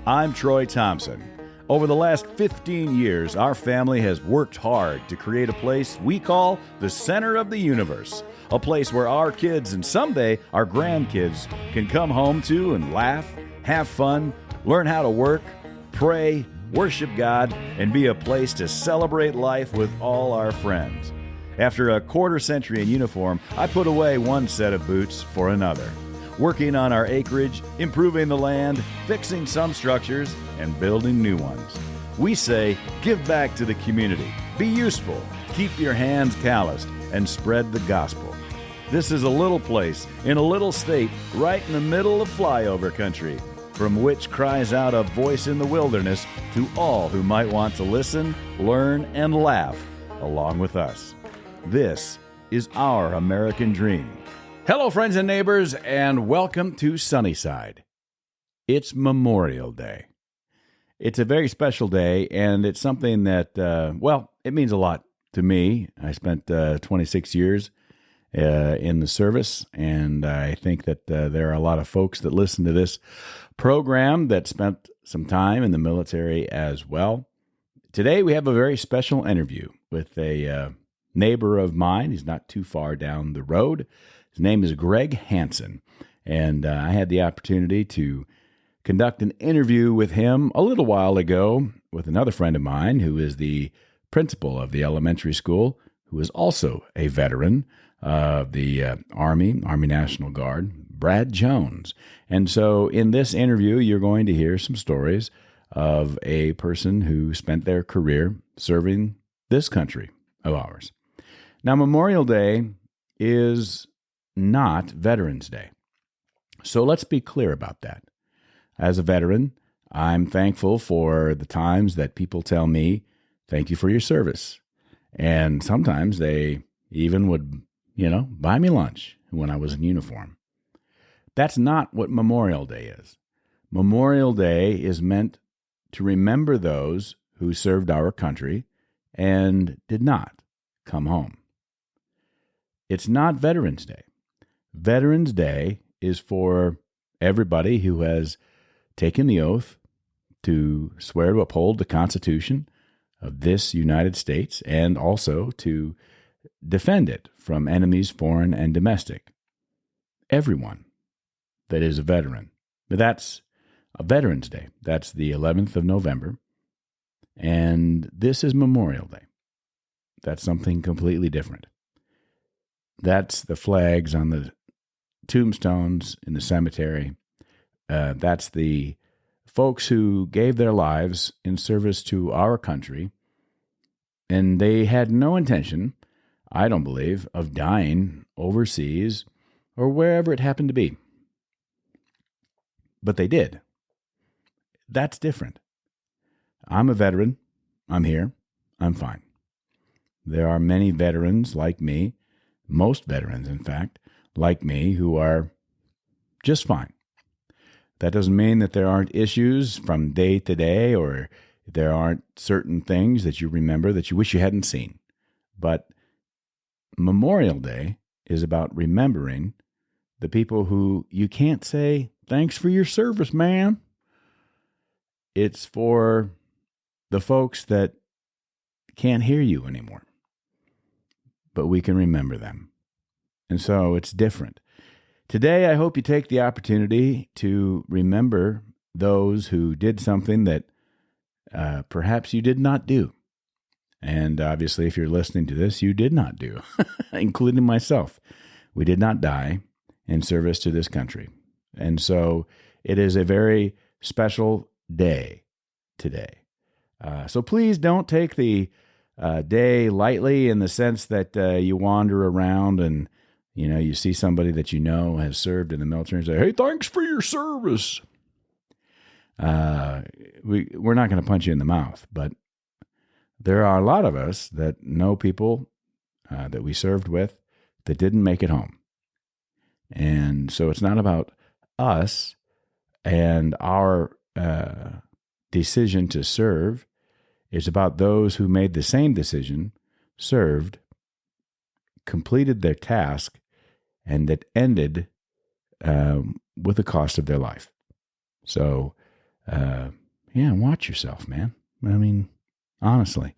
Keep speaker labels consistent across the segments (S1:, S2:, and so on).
S1: I'm Troy Thompson. Over the last 15 years, our family has worked hard to create a place we call the center of the universe. A place where our kids and someday our grandkids can come home to and laugh, have fun, learn how to work, pray, worship God, and be a place to celebrate life with all our friends. After a quarter century in uniform, I put away one set of boots for another, working on our acreage, improving the land, fixing some structures, and building new ones. We say, give back to the community, be useful, keep your hands calloused, and spread the gospel. This is a little place in a little state right in the middle of flyover country, from which cries out a voice in the wilderness to all who might want to listen, learn, and laugh along with us. This is our American dream. Hello, friends and neighbors, and welcome to Sunnyside. It's Memorial Day. It's a very special day, and it's something that, it means a lot to me. I spent 26 years in the service, and I think that there are a lot of folks that listen to this program that spent some time in the military as well. Today, we have a very special interview with a neighbor of mine. He's not too far down the road. His name is Greg Hanson, and I had the opportunity to conduct an interview with him a little while ago with another friend of mine who is the principal of the elementary school, who is also a veteran of the Army National Guard, Brad Jones. And so in this interview, you're going to hear some stories of a person who spent their career serving this country of ours. Now, Memorial Day is not Veterans Day. So let's be clear about that. As a veteran, I'm thankful for the times that people tell me, thank you for your service. And sometimes they even would, buy me lunch when I was in uniform. That's not what Memorial Day is. Memorial Day is meant to remember those who served our country and did not come home. It's not Veterans Day. Veterans Day is for everybody who has taken the oath to swear to uphold the Constitution of this United States and also to defend it from enemies, foreign and domestic. Everyone that is a veteran. But that's a Veterans Day. That's the 11th of November. And this is Memorial Day. That's something completely different. That's the flags on the tombstones in the cemetery. That's the folks who gave their lives in service to our country, and they had no intention, I don't believe, of dying overseas or wherever it happened to be. But they did. That's different. I'm a veteran. I'm here. I'm fine. There are many veterans like me, most veterans, in fact, like me, who are just fine. That doesn't mean that there aren't issues from day to day or there aren't certain things that you remember that you wish you hadn't seen. But Memorial Day is about remembering the people who you can't say, thanks for your service, man. It's for the folks that can't hear you anymore. But we can remember them. And so it's different. Today, I hope you take the opportunity to remember those who did something that perhaps you did not do. And obviously, if you're listening to this, you did not do, including myself. We did not die in service to this country. And so it is a very special day today. So please don't take the day lightly in the sense that you wander around and you see somebody that has served in the military and say, hey, thanks for your service. We're not going to punch you in the mouth, but there are a lot of us that know people that we served with that didn't make it home. And so it's not about us and our decision to serve. It's about those who made the same decision, served, completed their task, and that ended with the cost of their life. So watch yourself, man. I mean, honestly,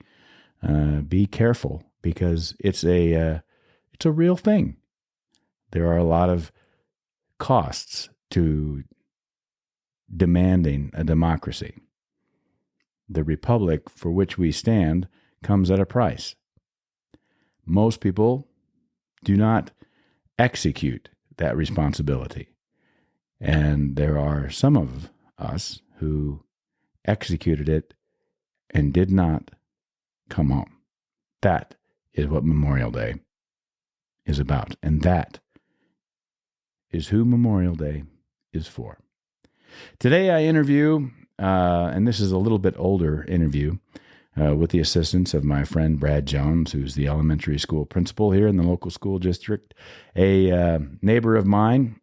S1: be careful because it's a real thing. There are a lot of costs to demanding a democracy. The republic for which we stand comes at a price. Most people do not execute that responsibility. And there are some of us who executed it and did not come home. That is what Memorial Day is about. And that is who Memorial Day is for. Today I interview, and this is a little bit older interview, with the assistance of my friend Brad Jones, who's the elementary school principal here in the local school district, a neighbor of mine.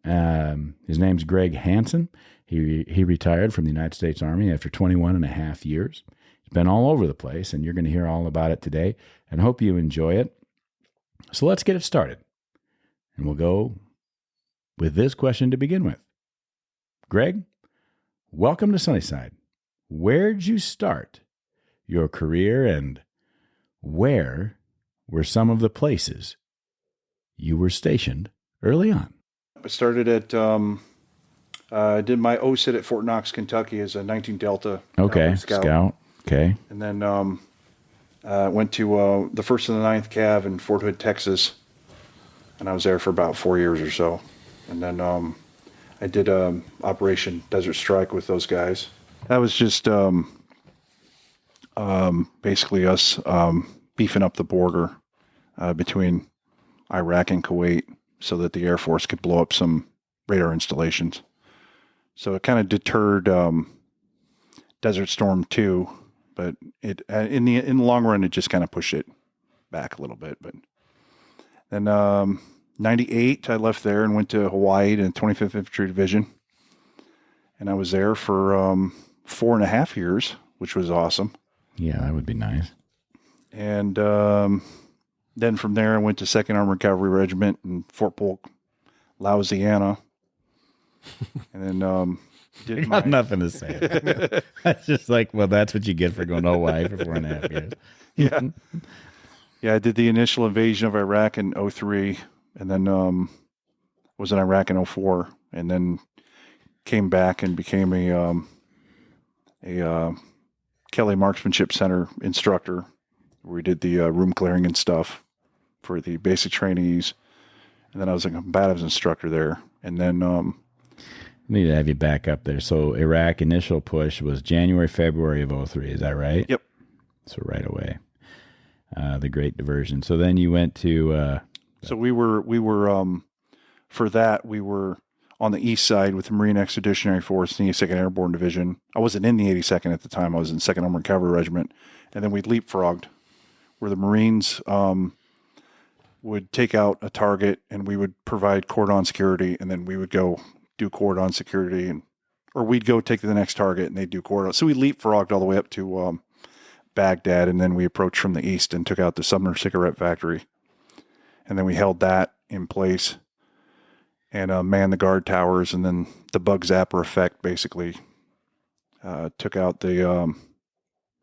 S1: His name's Greg Hanson. He retired from the United States Army after 21 and a half years. He's been all over the place, and you're going to hear all about it today, and hope you enjoy it. So let's get it started. And we'll go with this question to begin with. Greg, welcome to Sunnyside. Where'd you start your career, and where were some of the places you were stationed early on?
S2: I started at, I did my OSIT at Fort Knox, Kentucky as a 19 Delta
S1: Scout. Okay.
S2: And then went to the 1st and the 9th Cav in Fort Hood, Texas. And I was there for about 4 years or so. And then I did Operation Desert Strike with those guys. That was just basically us beefing up the border between Iraq and Kuwait so that the Air Force could blow up some radar installations. So it kind of deterred Desert Storm 2, but it in the long run it just kind of pushed it back a little bit. But then 98 I left there and went to Hawaii to the 25th Infantry Division, and I was there for 4.5 years, which was awesome.
S1: Yeah, that would be nice.
S2: And then from there, I went to 2nd Armored Cavalry Regiment in Fort Polk, Louisiana. And then
S1: did got nothing to say. That's just like, well, that's what you get for going to Hawaii for 4.5 years.
S2: Yeah. Yeah, I did the initial invasion of Iraq in 2003, and then was in Iraq in 2004, and then came back and became a Kelly Marksmanship Center instructor. We did the room clearing and stuff for the basic trainees. And then I was a combatives instructor there. And then
S1: I need to have you back up there. So Iraq initial push was January, February of 2003. Is that right?
S2: Yep.
S1: So right away, the Great Diversion. So then you went to.
S2: So we were for that we were on the east side with the Marine Expeditionary Force and the 82nd Airborne Division. I wasn't in the 82nd at the time. I was in 2nd Armored Cavalry Regiment, and then we leapfrogged, where the Marines would take out a target and we would provide cordon security, and then we would go do cordon security, or we'd go take the next target and they'd do cordon. So we leapfrogged all the way up to Baghdad, and then we approached from the east and took out the Sumner cigarette factory, and then we held that in place and manned the guard towers, and then the bug zapper effect basically took out the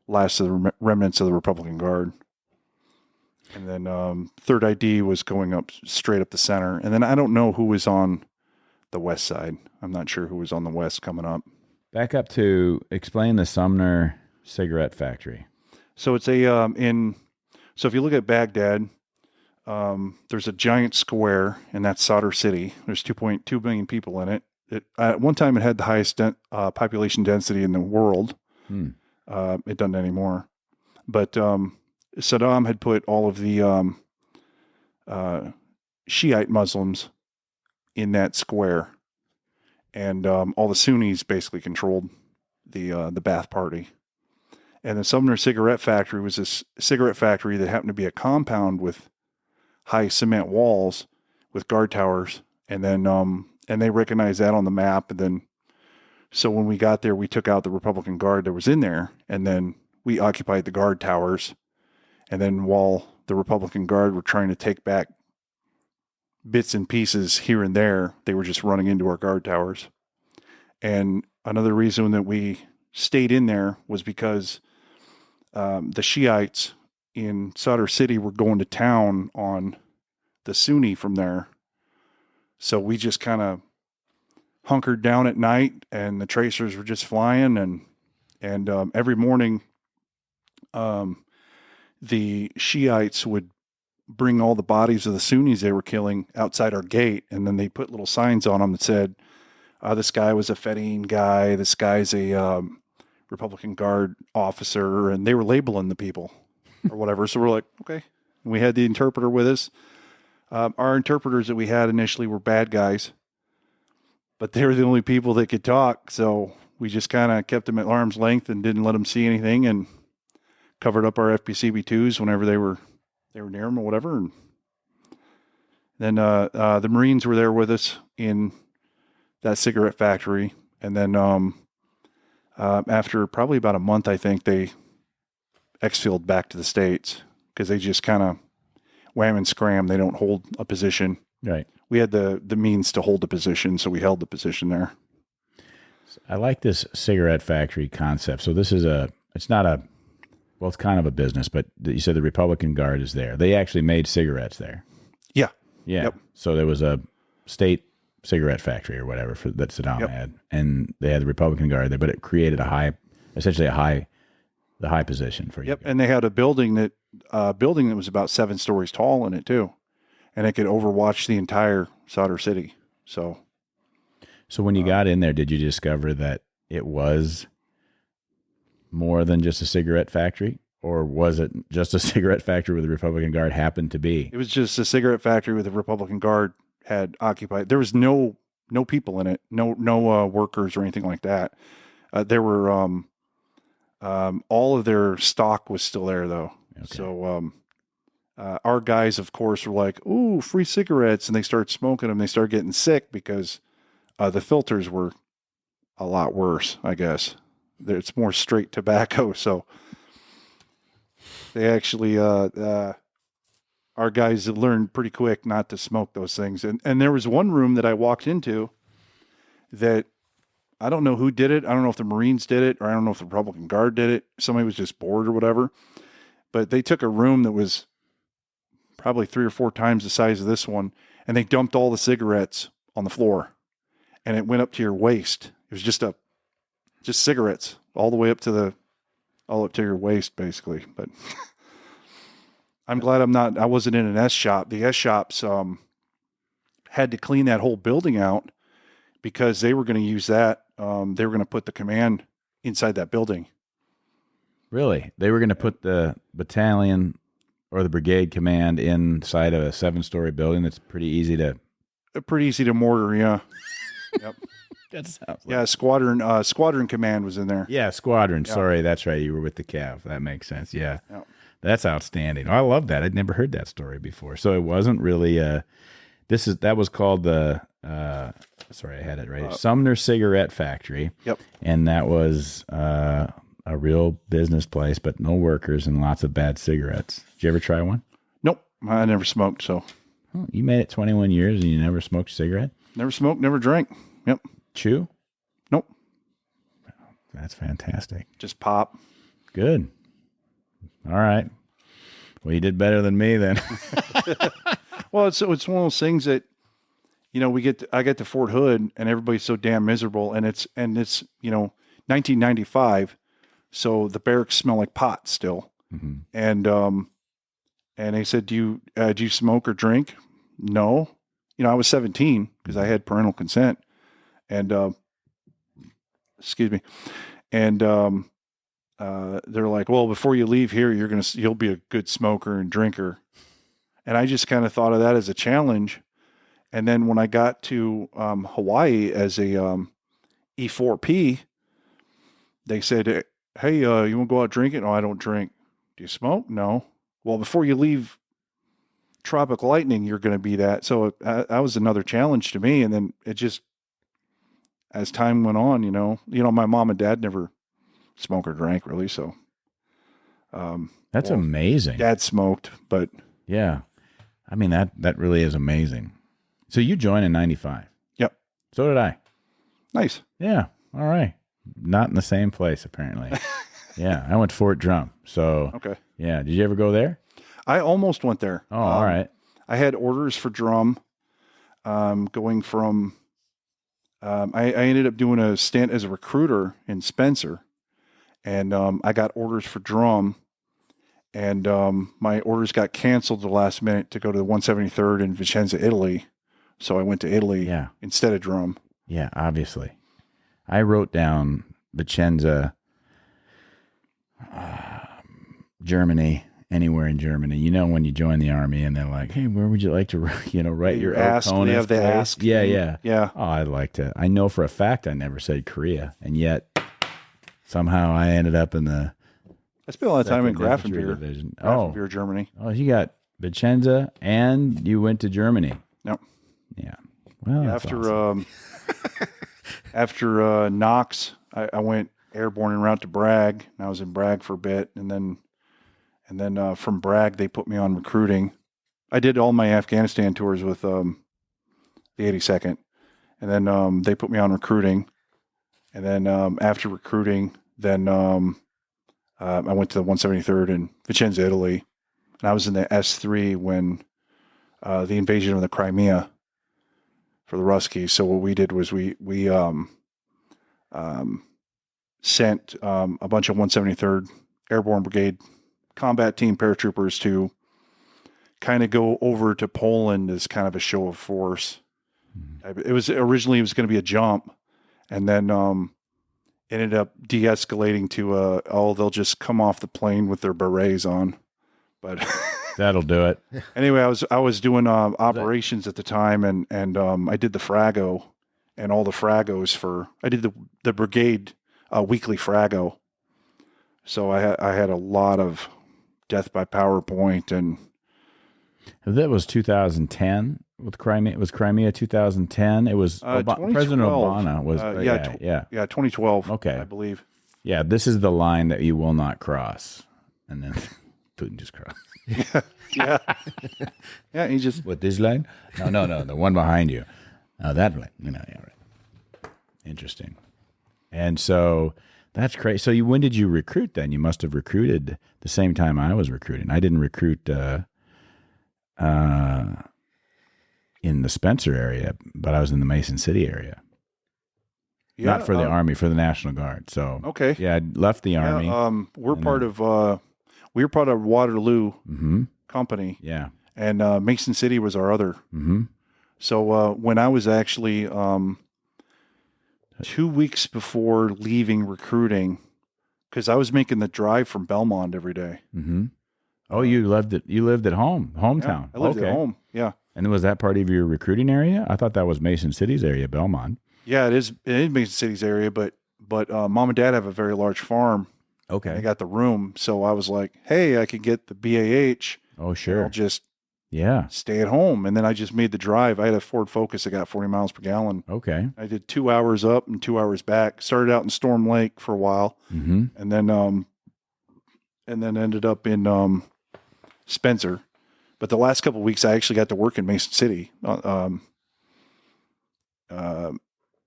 S2: last of the remnants of the Republican Guard. And then 3rd ID was going up straight up the center. And then I don't know who was on the west side. I'm not sure who was on the west coming up.
S1: Back up to explain the Sumner cigarette factory.
S2: So it's so if you look at Baghdad, there's a giant square, and that's Sadr City. There's 2.2 million people in it. At one time, it had the highest population density in the world. It doesn't anymore. But Saddam had put all of the Shiite Muslims in that square, and all the Sunnis basically controlled the Ba'ath Party. And the Sumner Cigarette Factory was this cigarette factory that happened to be a compound with high cement walls with guard towers, and then and they recognized that on the map. And then so when we got there, we took out the Republican Guard that was in there, and then we occupied the guard towers. And then while the Republican Guard were trying to take back bits and pieces here and there, they were just running into our guard towers. And another reason that we stayed in there was because the Shiites in Sadr City were going to town on the Sunni from there. So we just kind of hunkered down at night, and the tracers were just flying, and every morning the Shiites would bring all the bodies of the Sunnis they were killing outside our gate, and then they put little signs on them that said, this guy was a Fedayeen guy, this guy's a Republican Guard officer, and they were labeling the people or whatever. So we're like, okay. And we had the interpreter with us. Our interpreters that we had initially were bad guys, but they were the only people that could talk. So we just kind of kept them at arm's length and didn't let them see anything, and covered up our FPCB2s whenever they were near them or whatever. And then the Marines were there with us in that cigarette factory. And then after probably about a month, I think they exfilled back to the States because they just kind of wham and scram. They don't hold a position.
S1: Right.
S2: We had the means to hold the position, so we held the position there.
S1: I like this cigarette factory concept. So this is it's not a, well, it's kind of a business, but you said the Republican Guard is there. They actually made cigarettes there.
S2: Yeah.
S1: Yeah.
S2: Yep.
S1: So there was a state cigarette factory or whatever that Saddam had, and they had the Republican Guard there, but it created essentially the high position for you.
S2: Yep. And they had a building that was about 7 stories tall in it too, and it could overwatch the entire Sadr City. So
S1: when you got in there, did you discover that it was more than just a cigarette factory, or was it just a cigarette factory where the Republican Guard happened to be?
S2: It was just a cigarette factory where the Republican Guard had occupied. There was no people in it, no workers or anything like that. There were all of their stock was still there though. Okay. So our guys, of course, were like, "Ooh, free cigarettes," and they started smoking them. They started getting sick because the filters were a lot worse, I guess. It's more straight tobacco, so they actually our guys learned pretty quick not to smoke those things. And there was one room that I walked into that I don't know who did it. I don't know if the Marines did it, or I don't know if the Republican Guard did it. Somebody was just bored or whatever. But they took a room that was probably 3 or 4 times the size of this one, and they dumped all the cigarettes on the floor, and it went up to your waist. It was just cigarettes all the way up to your waist, basically. But I'm glad I wasn't in an S shop. The S shops had to clean that whole building out because they were going to use that. They were going to put the command inside that building.
S1: Really? They were going to put the battalion or the brigade command inside of a 7-story building that's pretty easy to mortar, yeah. Yep.
S2: That sounds like... Yeah, squadron command was in there.
S1: Yeah, squadron. Yeah. Sorry, that's right. You were with the Cav. That makes sense. Yeah. Yep. That's outstanding. I love that. I'd never heard that story before. So it wasn't really that was called the sorry, I had it right. Sumner Cigarette Factory.
S2: Yep.
S1: And that was a real business place, but no workers and lots of bad cigarettes. Did you ever try one?
S2: Nope. I never smoked, so.
S1: Oh, you made it 21 years and you never smoked a cigarette?
S2: Never smoked, never drank. Yep.
S1: Chew?
S2: Nope.
S1: That's fantastic.
S2: Just pop.
S1: Good. All right. Well, you did better than me then.
S2: Well, it's one of those things that, I get to Fort Hood and everybody's so damn miserable, and it's 1995, so the barracks smell like pot still. Mm-hmm. And they said, do you smoke or drink? No. I was 17 because I had parental consent, and excuse me, and they're like, well, before you leave here, you'll be a good smoker and drinker. And I just kind of thought of that as a challenge. And then when I got to Hawaii as a E4P, they said, hey, you want to go out drinking? No, I don't drink. Do you smoke? No. Well, before you leave Tropic Lightning, you're going to be that. So that was another challenge to me. And then it just, as time went on, my mom and dad never smoked or drank really. So
S1: that's amazing.
S2: Dad smoked, but
S1: yeah, I mean, that really is amazing. So you joined in 95.
S2: Yep.
S1: So did I.
S2: Nice.
S1: Yeah. all right. Not in the same place, apparently. Yeah, I went to Fort Drum. So,
S2: Okay.
S1: yeah. Did you ever go there?
S2: I almost went there.
S1: Oh, all right.
S2: I had orders for drum, going from. I ended up doing a stint as a recruiter in Spencer, and I got orders for drum, and my orders got canceled at the last minute to go to the 173rd in Vicenza, Italy. So I went to Italy instead of drum.
S1: Yeah, obviously. I wrote down Vicenza, Germany, anywhere in Germany. You know, when you join the Army and they're like, hey, where would you like to, write your Oconus place? Yeah. Oh, I'd like to. I know for a fact I never said Korea, and yet somehow I ended up in the.
S2: I spent a lot of time in Grafenbeer, Germany.
S1: Oh, you got Vicenza and you went to Germany.
S2: Yep.
S1: Yeah. Well,
S2: awesome. After Knox, I went airborne en route to Bragg. And I was in Bragg for a bit, and then from Bragg they put me on recruiting. I did all my Afghanistan tours with the 82nd, and then they put me on recruiting, and then after recruiting, then I went to the 173rd in Vicenza, Italy, and I was in the S3 when the invasion of the Crimea for the Ruskies. So what we did was we sent a bunch of 173rd Airborne Brigade combat team paratroopers to kind of go over to Poland as kind of a show of force. It was originally going to be a jump, and then ended up de-escalating to they'll just come off the plane with their berets on. But
S1: that'll do it.
S2: Anyway, I was doing operations at the time, and I did the Frago and all the Fragos I did the brigade weekly Frago. So I had a lot of death by PowerPoint, and
S1: that was 2010 with Crimea. It was Crimea 2010. It was President Obama was
S2: 2012.
S1: Okay,
S2: I believe.
S1: Yeah, this is the line that you will not cross, and then Putin just crossed.
S2: Yeah. He just
S1: what, this line? No, the one behind you. That line. Yeah, right. Interesting. And so that's crazy. So when did you recruit then? You must have recruited the same time I was recruiting. I didn't recruit in the Spencer area, but I was in the Mason City area. Yeah, not for the Army, for the National Guard. So
S2: okay,
S1: yeah, I left the Army.
S2: We were part of Waterloo Company.
S1: Yeah,
S2: and Mason City was our other.
S1: Mm-hmm.
S2: So when I was actually 2 weeks before leaving recruiting, because I was making the drive from Belmont every day.
S1: Mm-hmm. Oh, you lived at hometown.
S2: Yeah, I lived at home. Yeah.
S1: And was that part of your recruiting area? I thought that was Mason City's area, Belmont.
S2: Yeah, it is. It is Mason City's area, but Mom and Dad have a very large farm.
S1: Okay.
S2: I got the room, so I was like, "Hey, I could get the BAH.
S1: Oh, sure.
S2: I'll just stay at home." And then I just made the drive. I had a Ford Focus that got 40 miles per gallon.
S1: Okay.
S2: I did 2 hours up and 2 hours back. Started out in Storm Lake for a while, and then ended up in Spencer. But the last couple of weeks, I actually got to work in Mason City.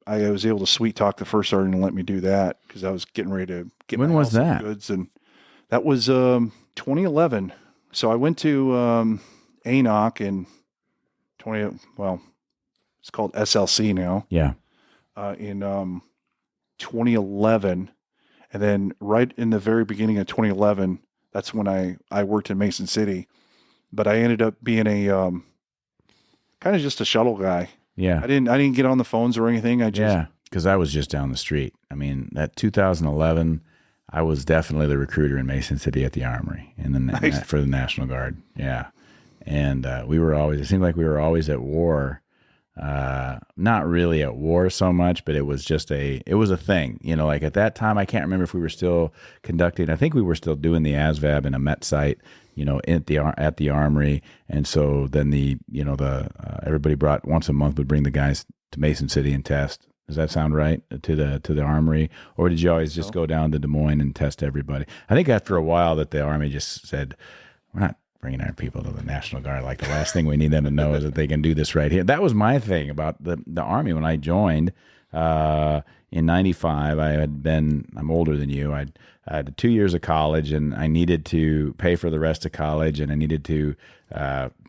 S2: I was able to sweet talk the first sergeant and let me do that because I was getting ready to get
S1: when
S2: my
S1: was that?
S2: Goods, and that was 2011. So I went to ANOC in it's called SLC now.
S1: Yeah.
S2: In 2011, and then right in the very beginning of 2011, that's when I worked in Mason City, but I ended up being a kind of just a shuttle guy.
S1: Yeah.
S2: I didn't get on the phones or anything.
S1: Because I was just down the street. I mean, that 2011, I was definitely the recruiter in Mason City at the Armory for the National Guard. Yeah. And it seemed like we were always at war. Not really at war so much, but it was a thing, like at that time, I can't remember if we were still conducting, I think we were still doing the ASVAB in a Met site, at the Armory. And so then everybody brought once a month would bring the guys to Mason City and test. Does that sound right to the Armory? Or did you always just go down to Des Moines and test everybody? I think after a while that the Army just said, we're not bringing our people to the National Guard. Like the last thing we need them to know is that they can do this right here. That was my thing about the Army when I joined. in 95, I'm older than you. I had 2 years of college, and I needed to pay for the rest of college, and I needed to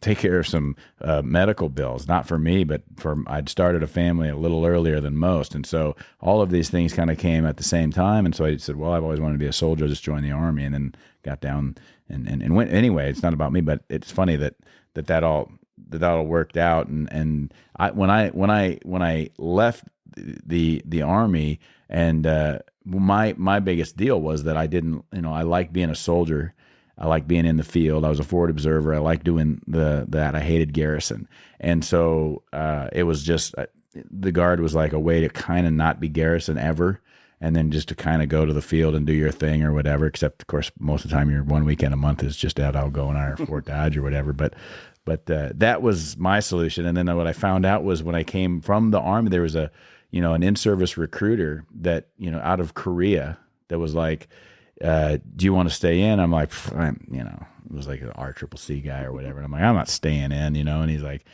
S1: take care of some medical bills, not for me, but I'd started a family a little earlier than most. And so all of these things kind of came at the same time. And so I said, well, I've always wanted to be a soldier. I'll just join the Army, and then got down and went. Anyway, it's not about me, but it's funny that all worked out. And when I left the Army, and my biggest deal was that I didn't, I liked being a soldier. I liked being in the field. I was a forward observer. I liked doing that. I hated garrison. And so it was just, the Guard was like a way to kind of not be garrison ever, and then just to kind of go to the field and do your thing or whatever, except, of course, most of the time you're 1 weekend a month is just out. I'll go in our Fort Dodge or whatever. But that was my solution. And then what I found out was when I came from the Army, there was an in-service recruiter that, out of Korea that was like, do you want to stay in? I'm like, it was like an RCCC guy or whatever. And I'm like, I'm not staying in, and he's like,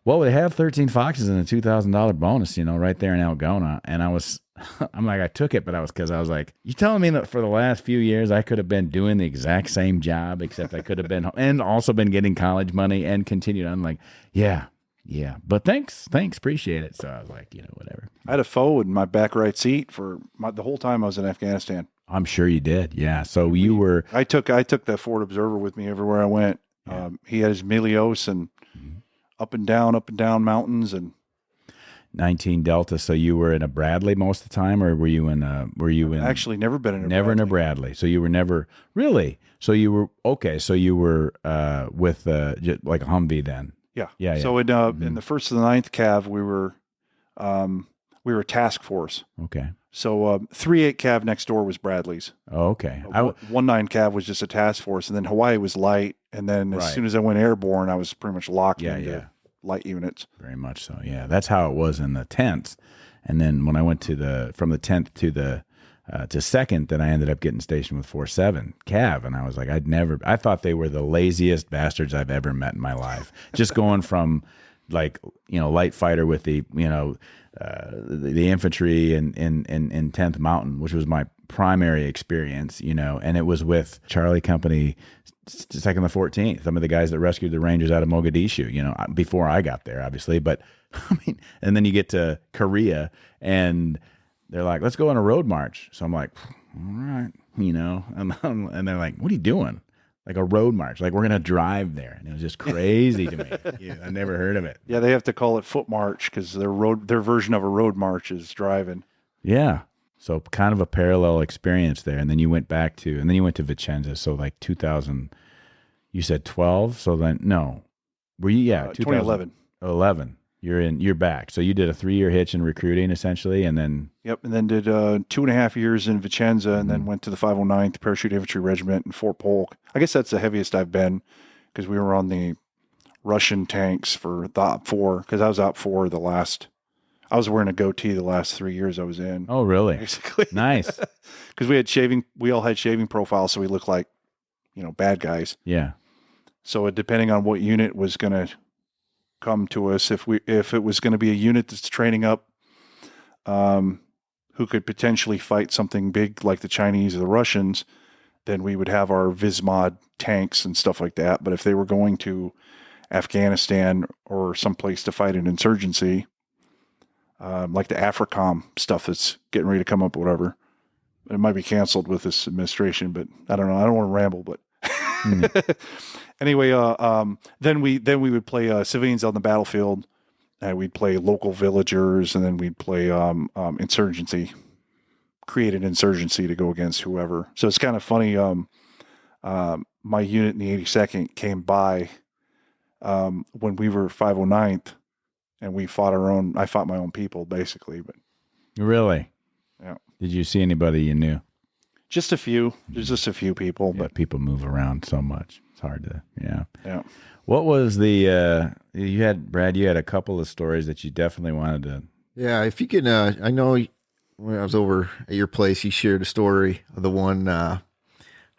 S1: well, they have 13 Foxes and a $2,000 bonus, right there in Algona. And I'm like, I took it, but because I was like, you telling me that for the last few years I could have been doing the exact same job, except I could have been, and also been getting college money and continued. I'm like, yeah, but thanks, appreciate it. So I was like, whatever.
S2: I had a foe in my back right seat for the whole time I was in Afghanistan.
S1: I'm sure you did. Yeah. So you were.
S2: I took that forward observer with me everywhere I went. Yeah. He had his Milios and up and down mountains and
S1: 19 Delta. So you were in a Bradley most of the time, or were you in?
S2: Actually, never been in a
S1: never
S2: Bradley.
S1: In a Bradley. So you were never really. So you were okay. So you were with like a Humvee then.
S2: Yeah. So in the 1st of the 9th Cav, we were task force.
S1: Okay.
S2: So 3-8 Cav next door was Bradley's.
S1: Oh, okay.
S2: 1-9 Cav was just a task force, and then Hawaii was light. And then as soon as I went airborne, I was pretty much locked into light units.
S1: Very much so. Yeah, that's how it was in the 10th. And then when I went from the 10th to the to 2nd, then I ended up getting stationed with 4-7 Cav, and I was like, I thought they were the laziest bastards I've ever met in my life. Just going from like light fighter with the the infantry in 10th Mountain, which was my primary experience, and it was with Charlie Company, 2nd to 14th, some of the guys that rescued the Rangers out of Mogadishu, before I got there, obviously. But I mean, and then you get to Korea and they're like, let's go on a road march. So I'm like, all right, and they're like, what are you doing? Like a road march, like we're going to drive there. And it was just crazy to me. I never heard of it.
S2: Yeah, they have to call it foot march because their version of a road march is driving.
S1: Yeah. So kind of a parallel experience there. And then you went to Vicenza. So like 2000, you said 12. So then, no, were you? Yeah.
S2: 2011.
S1: 11. You're back. So you did a 3-year hitch in recruiting essentially. And then.
S2: Yep. And then did 2.5 years in Vicenza and then went to the 509th Parachute Infantry Regiment in Fort Polk. I guess that's the heaviest I've been because we were on the Russian tanks for the OP4 because I was OP4 I was wearing a goatee the last 3 years I was in.
S1: Oh, really?
S2: Basically.
S1: Nice.
S2: Because we all had shaving profiles, so we looked like, bad guys.
S1: Yeah.
S2: So depending on what unit was going to come to us, if it was going to be a unit that's training up, who could potentially fight something big like the Chinese or the Russians, then we would have our Vismod tanks and stuff like that. But if they were going to Afghanistan or someplace to fight an insurgency, like the AFRICOM stuff that's getting ready to come up, whatever. It might be canceled with this administration, but I don't know. I don't want to ramble, but anyway, then we would play civilians on the battlefield, and we'd play local villagers, and then we'd play insurgency, create an insurgency to go against whoever. So it's kind of funny. My unit in the 82nd came by when we were 509th. And we fought I fought my own people, basically. But
S1: really?
S2: Yeah.
S1: Did you see anybody you knew?
S2: Just a few. There's just a few people.
S1: Yeah,
S2: but
S1: people move around so much. It's hard to,
S2: Yeah.
S1: What was the, Brad, you had a couple of stories that you definitely wanted to.
S3: Yeah, if you can, I know when I was over at your place, you shared a story of the one, I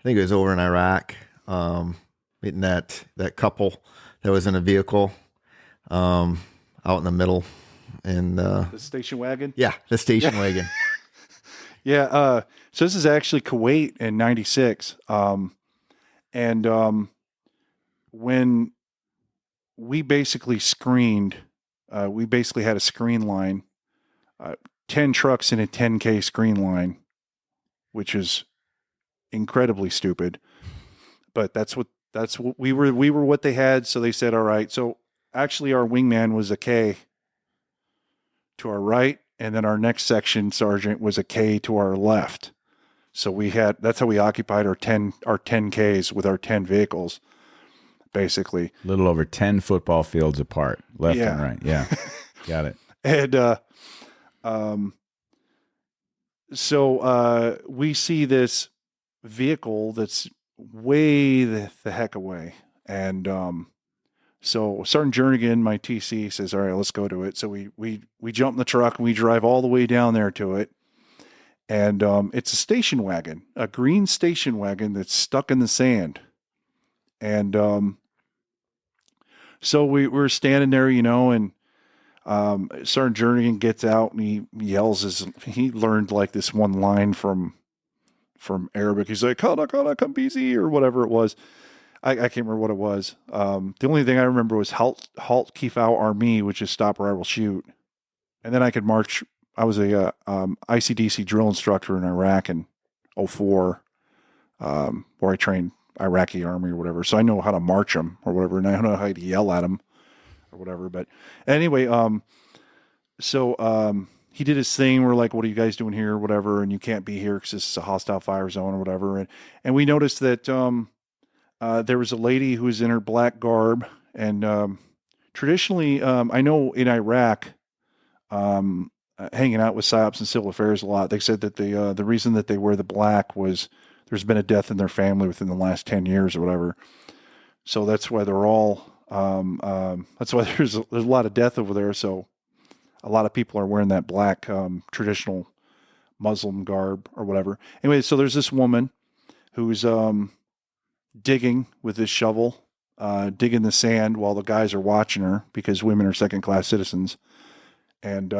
S3: think it was over in Iraq, meeting that couple that was in a vehicle, out in the middle and
S2: The station wagon.
S3: yeah, the station wagon.
S2: Yeah. So this is actually Kuwait in '96. When we basically screened, we basically had a screen line, 10 trucks in a 10K screen line, which is incredibly stupid. But that's what we were what they had. So they said, all right. So actually our wingman was a K to our right. And then our next section sergeant was a K to our left. So that's how we occupied our 10Ks with our 10 vehicles, basically.
S1: A little over 10 football fields apart, left
S2: Yeah.
S1: and right. Yeah. Got it.
S2: And so we see this vehicle that's way the heck away. And so Sergeant Jernigan, my TC, says, all right, let's go to it. So we jump in the truck and we drive all the way down there to it. And it's a station wagon, a green station wagon that's stuck in the sand. And so we're standing there, and Sergeant Jernigan gets out and he yells he learned like this one line from Arabic. He's like, Kana come busy, or whatever it was. I can't remember what it was. The only thing I remember was halt kifau army, which is stop or I will shoot. And then I could march. I was a ICDC drill instructor in Iraq in 2004, where I trained Iraqi army or whatever. So I know how to march them or whatever, and I know how to yell at them or whatever. But anyway, so he did his thing. We're like, what are you guys doing here or whatever? And you can't be here because this is a hostile fire zone or whatever. And we noticed that there was a lady who was in her black garb. And traditionally, I know in Iraq, hanging out with PSYOPs and civil affairs a lot, they said that the reason that they wear the black was there's been a death in their family within the last 10 years or whatever. So that's why they're all, that's why there's a lot of death over there. So a lot of people are wearing that black traditional Muslim garb or whatever. Anyway, so there's this woman who's digging with this shovel, digging the sand while the guys are watching her because women are second-class citizens, and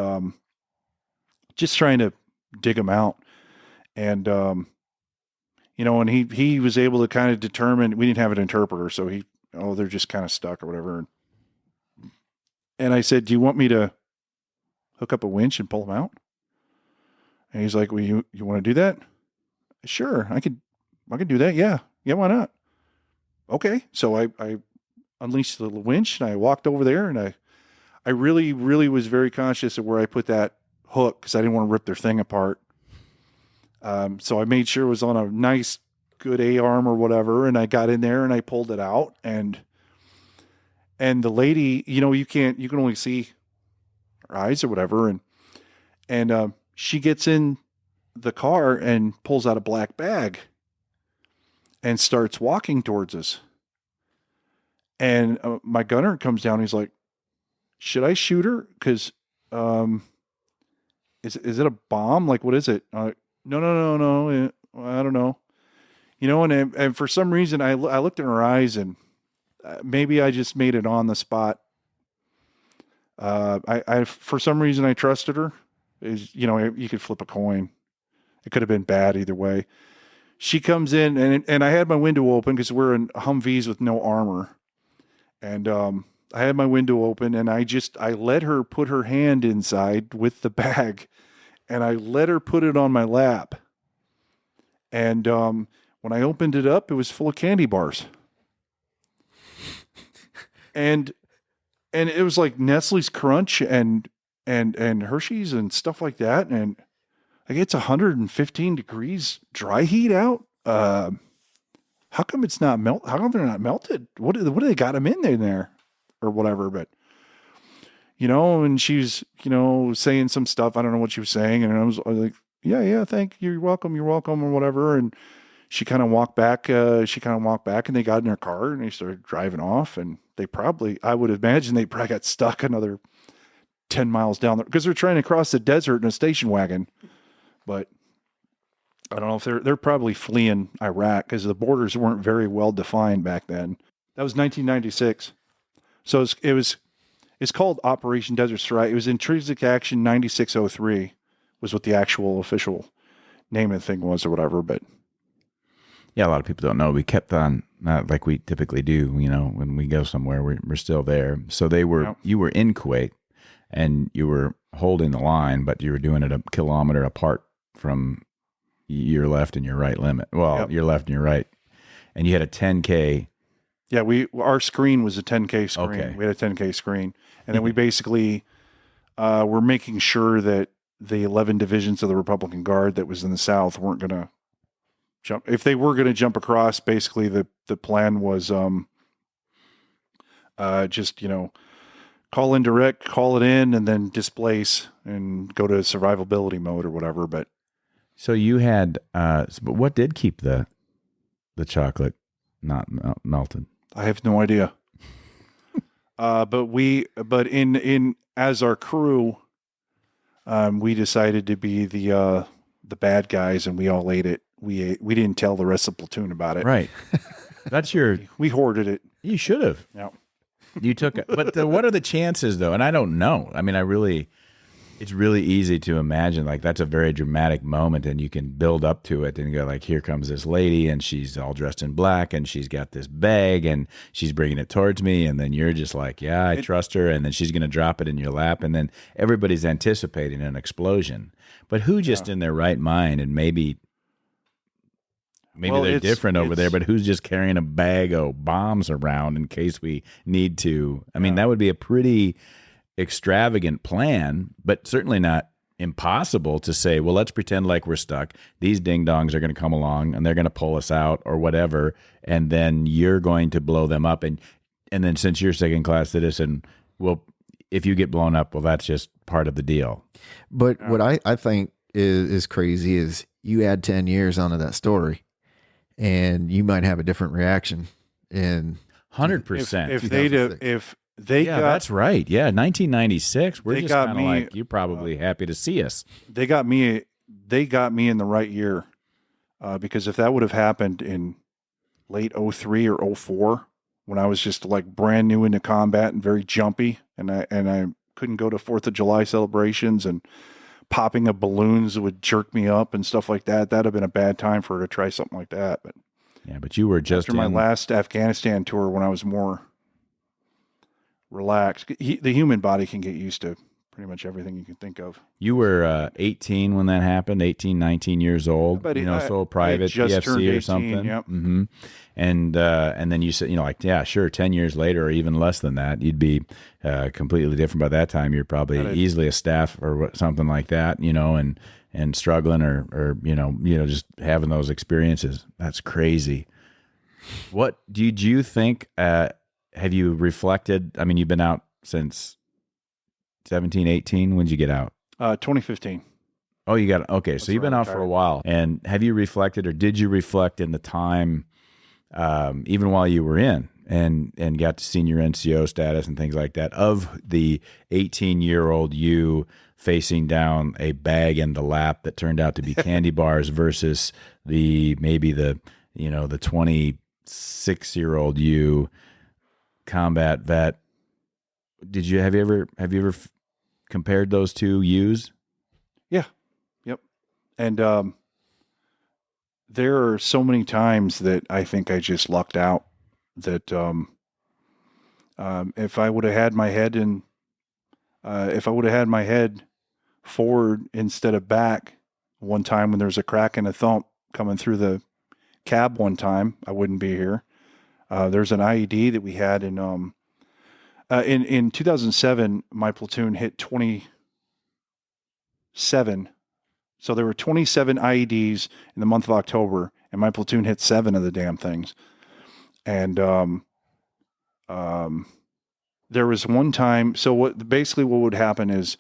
S2: just trying to dig them out. And and he was able to kind of determine. We didn't have an interpreter, so they're just kind of stuck or whatever. And I said, "Do you want me to hook up a winch and pull them out?" And he's like, "Well, you want to do that?" "Sure, I could do that. Yeah, why not?" Okay, so I unleashed the winch and I walked over there, and I really, really was very conscious of where I put that hook because I didn't want to rip their thing apart. So I made sure it was on a nice, good A-arm or whatever, and I got in there and I pulled it out, and the lady, you can only see her eyes or whatever, and she gets in the car and pulls out a black bag and starts walking towards us. And my gunner comes down. He's like, "Should I shoot her? Because is it a bomb? Like, what is it?" No. I don't know. And for some reason, I looked in her eyes, and maybe I just made it on the spot. I for some reason I trusted her. You could flip a coin. It could have been bad either way. She comes in, and I had my window open because we're in Humvees with no armor. And I had my window open, and I let her put her hand inside with the bag, and I let her put it on my lap. And when I opened it up, it was full of candy bars. and it was like Nestle's Crunch and Hershey's and stuff like that. And like, it's 115 degrees dry heat out. How come it's not how come they're not melted? What do they got them in there or whatever? But, and she's, saying some stuff. I don't know what she was saying. And I was like, yeah, thank you. You're welcome or whatever. And she kind of walked back. And they got in their car and they started driving off. And I would imagine they probably got stuck another 10 miles down there because they're trying to cross the desert in a station wagon. But I don't know if they're probably fleeing Iraq because the borders weren't very well defined back then. That was 1996. So it It's called Operation Desert Strike. It was Intrinsic Action 9603 was what the actual official name of the thing was or whatever. But
S1: Yeah, a lot of people don't know. We kept on, not like we typically do, you know, when we go somewhere, we're still there. So you were in Kuwait and you were holding the line, but you were doing it a kilometer apart from your left and your right limit. Well, your left and your right. And you had a 10K.
S2: Yeah, our screen was a 10K screen.
S1: Okay.
S2: We had a 10K screen. And then we basically were making sure that the 11 divisions of the Republican Guard that was in the South weren't going to jump. If they were going to jump across, basically the plan was just, you know, call in direct, call it in, and then displace and go to survivability mode or whatever. But
S1: so you had, but what did keep the chocolate not melted?
S2: I have no idea. But in as our crew, we decided to be the bad guys, and we all ate it. We didn't tell the rest of the platoon about it.
S1: Right. That's
S2: we hoarded it.
S1: You should have.
S2: Yeah.
S1: You took it. But what are the chances, though? And I don't know. I mean, it's really easy to imagine, like, that's a very dramatic moment, and you can build up to it and go, like, here comes this lady, and she's all dressed in black, and she's got this bag, and she's bringing it towards me, and then you're just like, yeah, I trust her, and then she's going to drop it in your lap, and then everybody's anticipating an explosion. But who just in their right mind, and maybe they're different over there, but who's just carrying a bag of bombs around in case we need to? I mean, that would be a pretty extravagant plan, but certainly not impossible to say, well, let's pretend like we're stuck. These ding-dongs are going to come along, and they're going to pull us out or whatever, and then you're going to blow them up. And then since you're second-class citizen, well, if you get blown up, well, that's just part of the deal.
S3: But what I think is crazy is you add 10 years onto that story, and you might have a different reaction. And
S1: 100%.
S2: If
S1: that's right. Yeah, 1996. We're
S2: they
S1: just
S2: got
S1: kind of
S2: me,
S1: like, you're probably happy to see us.
S2: They got me in the right year, because if that would have happened in late 03 or 04, when I was just like brand new into combat and very jumpy, and I couldn't go to 4th of July celebrations, and popping of balloons would jerk me up and stuff like that. That'd have been a bad time for her to try something like that. But
S1: yeah, but you were just
S2: after my last Afghanistan tour, when I was more relaxed. The human body can get used to pretty much everything you can think of.
S1: You were 18 when that happened, 18, 19 years old,
S2: but
S1: so private PFC or something.
S2: Yep.
S1: Mm-hmm. And then you said, like, yeah, sure, 10 years later or even less than that, you'd be completely different. By that time, you're probably easily a staff or something like that, and struggling or just having those experiences. That's crazy. What did you think? Have you reflected? I mean, you've been out since 17, 18. When did you get out?
S2: 2015.
S1: Oh, you got, okay. So you've been out for a while. And have you reflected, or did you reflect in the time, even while you were in and got to senior NCO status and things like that, of the 18-year-old you facing down a bag in the lap that turned out to be candy bars versus the 26-year-old you, combat vet? Have you ever compared those two yous?
S2: Yeah. Yep. And there are so many times that I think I just lucked out, that if I would have had my head forward instead of back one time, when there was a crack and a thump coming through the cab one time, I wouldn't be here. There's an IED that we had in 2007. My platoon hit 27. So there were 27 IEDs in the month of October, and my platoon hit 7 of the damn things. And there was one time. So what would happen is,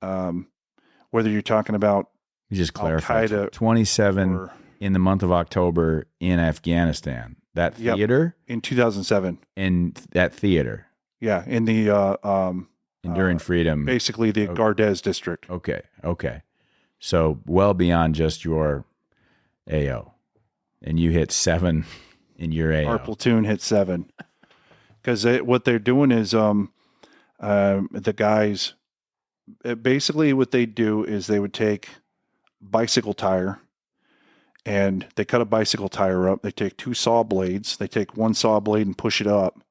S2: whether you're talking about,
S1: you just clarify, 27 in the month of October in Afghanistan. That theater?
S2: Yep, in 2007.
S1: In that theater?
S2: Yeah, in the
S1: Enduring Freedom.
S2: Basically the Gardez district.
S1: Okay. So well beyond just your AO. And you hit 7 in your AO.
S2: Our platoon hit 7. Because what they're doing is The guys, basically what they do is they would take bicycle tire and they cut a bicycle tire up. They take 2 saw blades. They take one saw blade and push it up,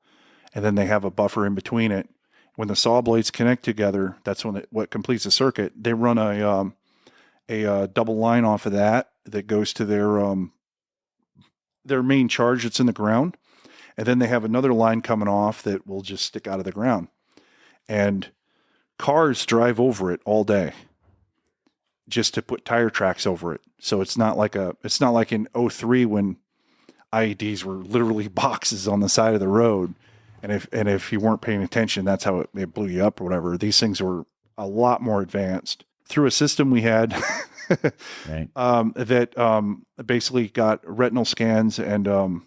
S2: and then they have a buffer in between it. When the saw blades connect together, that's when what completes the circuit. They run a double line off of that goes to their main charge that's in the ground, and then they have another line coming off that will just stick out of the ground. And cars drive over it all day just to put tire tracks over it. So it's not like in 03 when IEDs were literally boxes on the side of the road. And if you weren't paying attention, that's how it blew you up or whatever. These things were a lot more advanced through a system we had
S1: Right.
S2: that basically got retinal scans and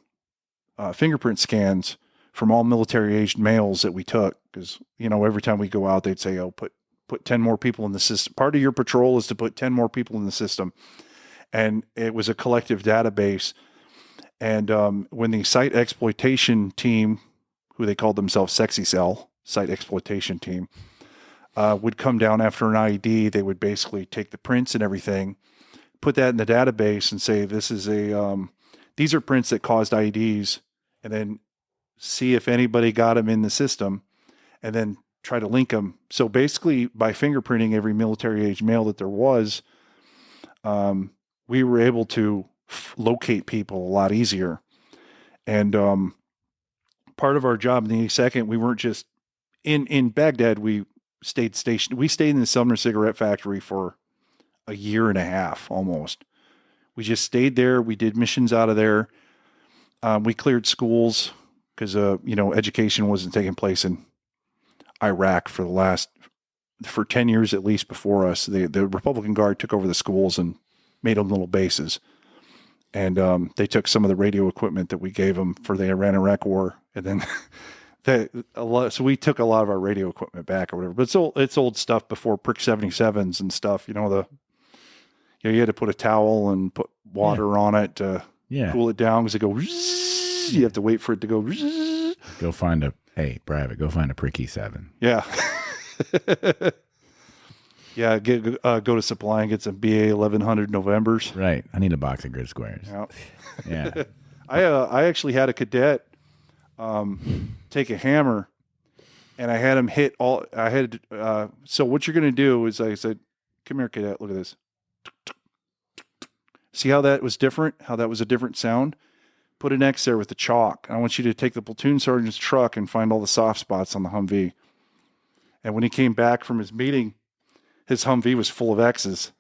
S2: fingerprint scans from all military-aged males that we took. Because, every time we go out, they'd say, put 10 more people in the system. Part of your patrol is to put 10 more people in the system. And it was a collective database. And when the site exploitation team, who they called themselves Sexy Cell, site exploitation team, would come down after an IED, they would basically take the prints and everything, put that in the database and say, these are prints that caused IEDs, and then see if anybody got them in the system, and then try to link them. So basically, by fingerprinting every military-age male that there was, we were able to locate people a lot easier. And part of our job in the 82nd, we weren't just in Baghdad. We stayed stationed. We stayed in the Sumner cigarette factory for a year and a half almost. We just stayed there. We did missions out of there. We cleared schools because education wasn't taking place in Iraq for 10 years at least before us. The Republican Guard took over the schools and made them little bases. And they took some of the radio equipment that we gave them for the Iran-Iraq war, and then so we took a lot of our radio equipment back or whatever. But it's old stuff before Prick 77s and stuff. You had to put a towel and put water on it to cool it down because it goes. You have to wait for it to go.
S4: Go find a Pricky 7.
S2: Yeah. Yeah, go to Supply and get some BA 1100 Novembers.
S4: Right. I need a box of grid squares.
S2: Yeah.
S4: Yeah.
S2: I actually had a cadet take a hammer, and I had him hit all. So what you're going to do is I said, "Come here, cadet. Look at this. See how that was different? How that was a different sound? Put an X there with the chalk. I want you to take the platoon sergeant's truck and find all the soft spots on the Humvee." And when he came back from his meeting, his Humvee was full of X's.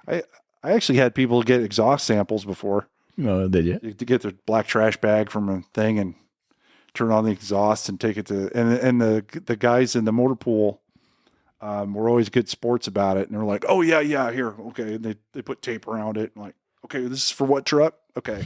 S2: I actually had people get exhaust samples before.
S4: Oh, did you?
S2: To get the black trash bag from a thing and turn on the exhaust and take it to, and the guys in the motor pool were always good sports about it. And they're like, "Oh yeah, here. Okay." And they put tape around it. And like, "Okay, this is for what truck?" Okay.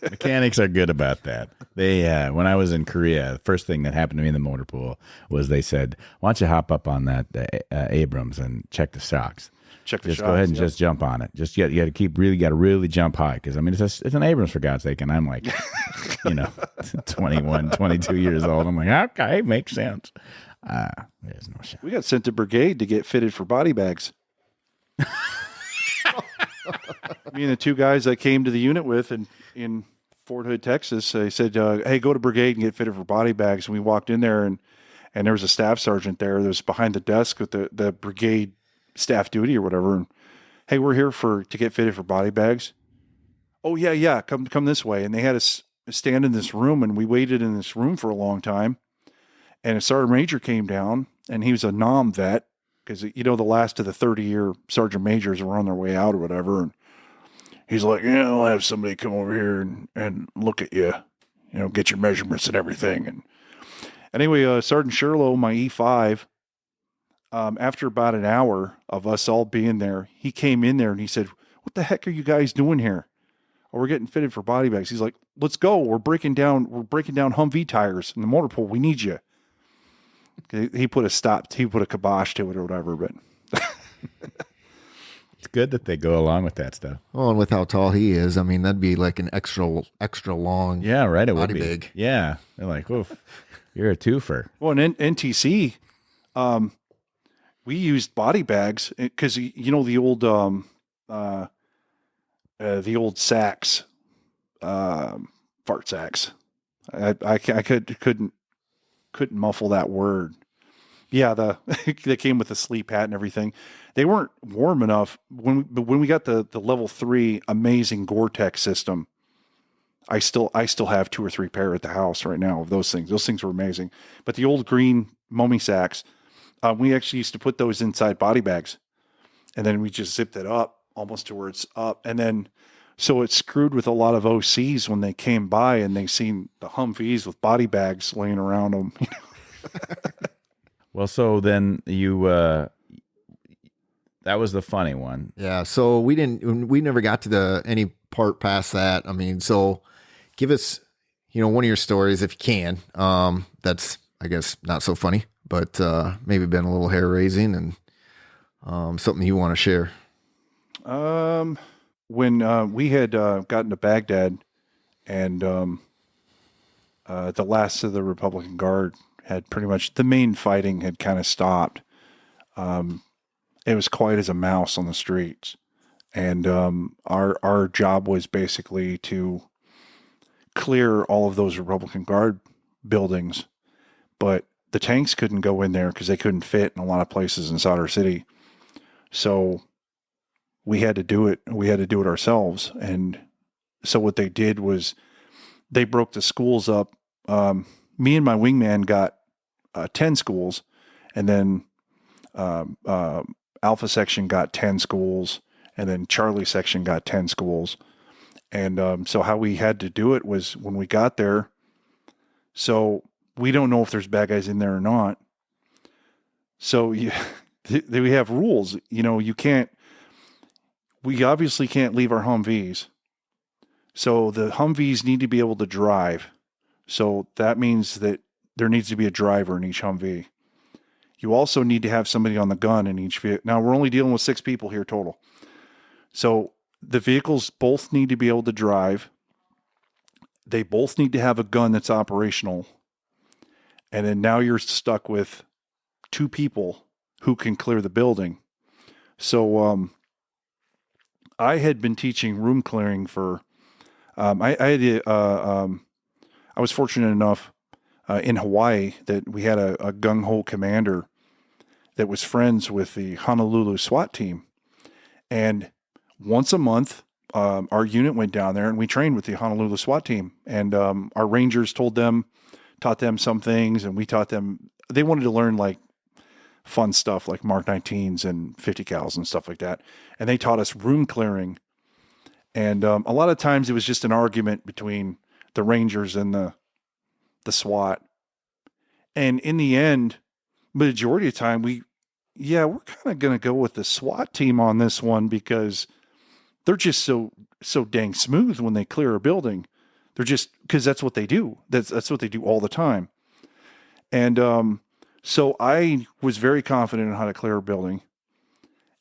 S4: Mechanics are good about that. They, when I was in Korea, the first thing that happened to me in the motor pool was they said, "Why don't you hop up on that Abrams and check the shocks?
S2: Check the
S4: just
S2: shocks,
S4: go ahead and
S2: yep.
S4: just jump on it. Just you got to really jump high because I mean it's an Abrams for God's sake, and I'm like, 21, 22 years old. I'm like, okay, makes sense. There's no shot.
S2: We got sent to brigade to get fitted for body bags. Me and the 2 guys I came to the unit with in Fort Hood, Texas, they said, "Hey, go to brigade and get fitted for body bags." And we walked in there, and there was a staff sergeant there that was behind the desk with the brigade staff duty or whatever. And, "Hey, we're here to get fitted for body bags." "Oh yeah, come this way." And they had us stand in this room, and we waited in this room for a long time. And a sergeant major came down, and he was a NOM vet because the last of the 30-year sergeant majors were on their way out or whatever. And he's like, "I'll have somebody come over here and look at you, get your measurements and everything." And anyway, Sergeant Sherlow, my E5, after about an hour of us all being there, he came in there and he said, "What the heck are you guys doing here?" "Oh, we're getting fitted for body bags." He's like, "Let's go. We're breaking down Humvee tires in the motor pool. We need you." He put a kibosh to it or whatever, but
S4: It's good that they go along with that stuff.
S3: Oh, and with how tall he is, I mean, that'd be like an extra long.
S4: Yeah, right. It would
S3: body
S4: be
S3: bag.
S4: Yeah, they're like, oof, you're a twofer.
S2: Well, in NTC, we used body bags because the old sacks, fart sacks. I couldn't muffle that word. Yeah, they came with a sleep hat and everything. They weren't warm enough when we got the level 3 amazing Gore-Tex system. I still have 2 or 3 pair at the house right now of those things. Those things were amazing. But the old green mummy sacks, we actually used to put those inside body bags, and then we just zipped it up almost to where it's up, and then so it screwed with a lot of OCs when they came by and they seen the Humvees with body bags laying around them.
S4: Well, so then you that was the funny one.
S3: Yeah. So we never got to any part past that. I mean, so give us, one of your stories if you can. That's, I guess, not so funny, but maybe been a little hair raising and something you want to share.
S2: When we had gotten to Baghdad and the last of the Republican Guard had pretty much, the main fighting had kind of stopped. It was quiet as a mouse on the streets. And our job was basically to clear all of those Republican Guard buildings. But the tanks couldn't go in there because they couldn't fit in a lot of places in Sadr City. So we had to do it. We had to do it ourselves. And so what they did was they broke the schools up. Me and my wingman got 10 schools, and then Alpha section got 10 schools, and then Charlie section got 10 schools. And so how we had to do it was when we got there, so we don't know if there's bad guys in there or not. So we have rules. We obviously can't leave our Humvees. So the Humvees need to be able to drive. So that means that there needs to be a driver in each Humvee. You also need to have somebody on the gun in each vehicle. Now, we're only dealing with 6 people here total. So the vehicles both need to be able to drive. They both need to have a gun that's operational. And then now you're stuck with 2 people who can clear the building. So I had been teaching room clearing for... I was fortunate enough in Hawaii that we had a gung-ho commander that was friends with the Honolulu SWAT team. And once a month, our unit went down there and we trained with the Honolulu SWAT team. And our Rangers taught them some things, and we taught them. They wanted to learn like fun stuff like Mark 19s and 50 cals and stuff like that. And they taught us room clearing. And a lot of times it was just an argument between the Rangers and the SWAT. And in the end, majority of the time, we're kind of going to go with the SWAT team on this one because they're just so dang smooth when they clear a building. They're just, because that's what they do. That's what they do all the time. And so I was very confident in how to clear a building.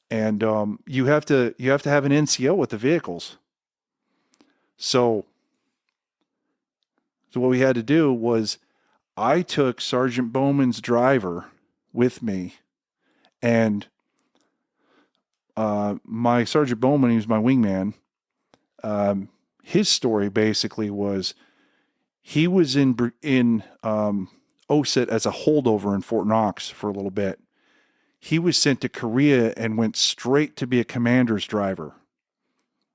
S2: And you have to have an NCO with the vehicles. So what we had to do was I took Sergeant Bowman's driver with me, and my Sergeant Bowman, he was my wingman. His story basically was he was in OSET as a holdover in Fort Knox for a little bit. He was sent to Korea and went straight to be a commander's driver.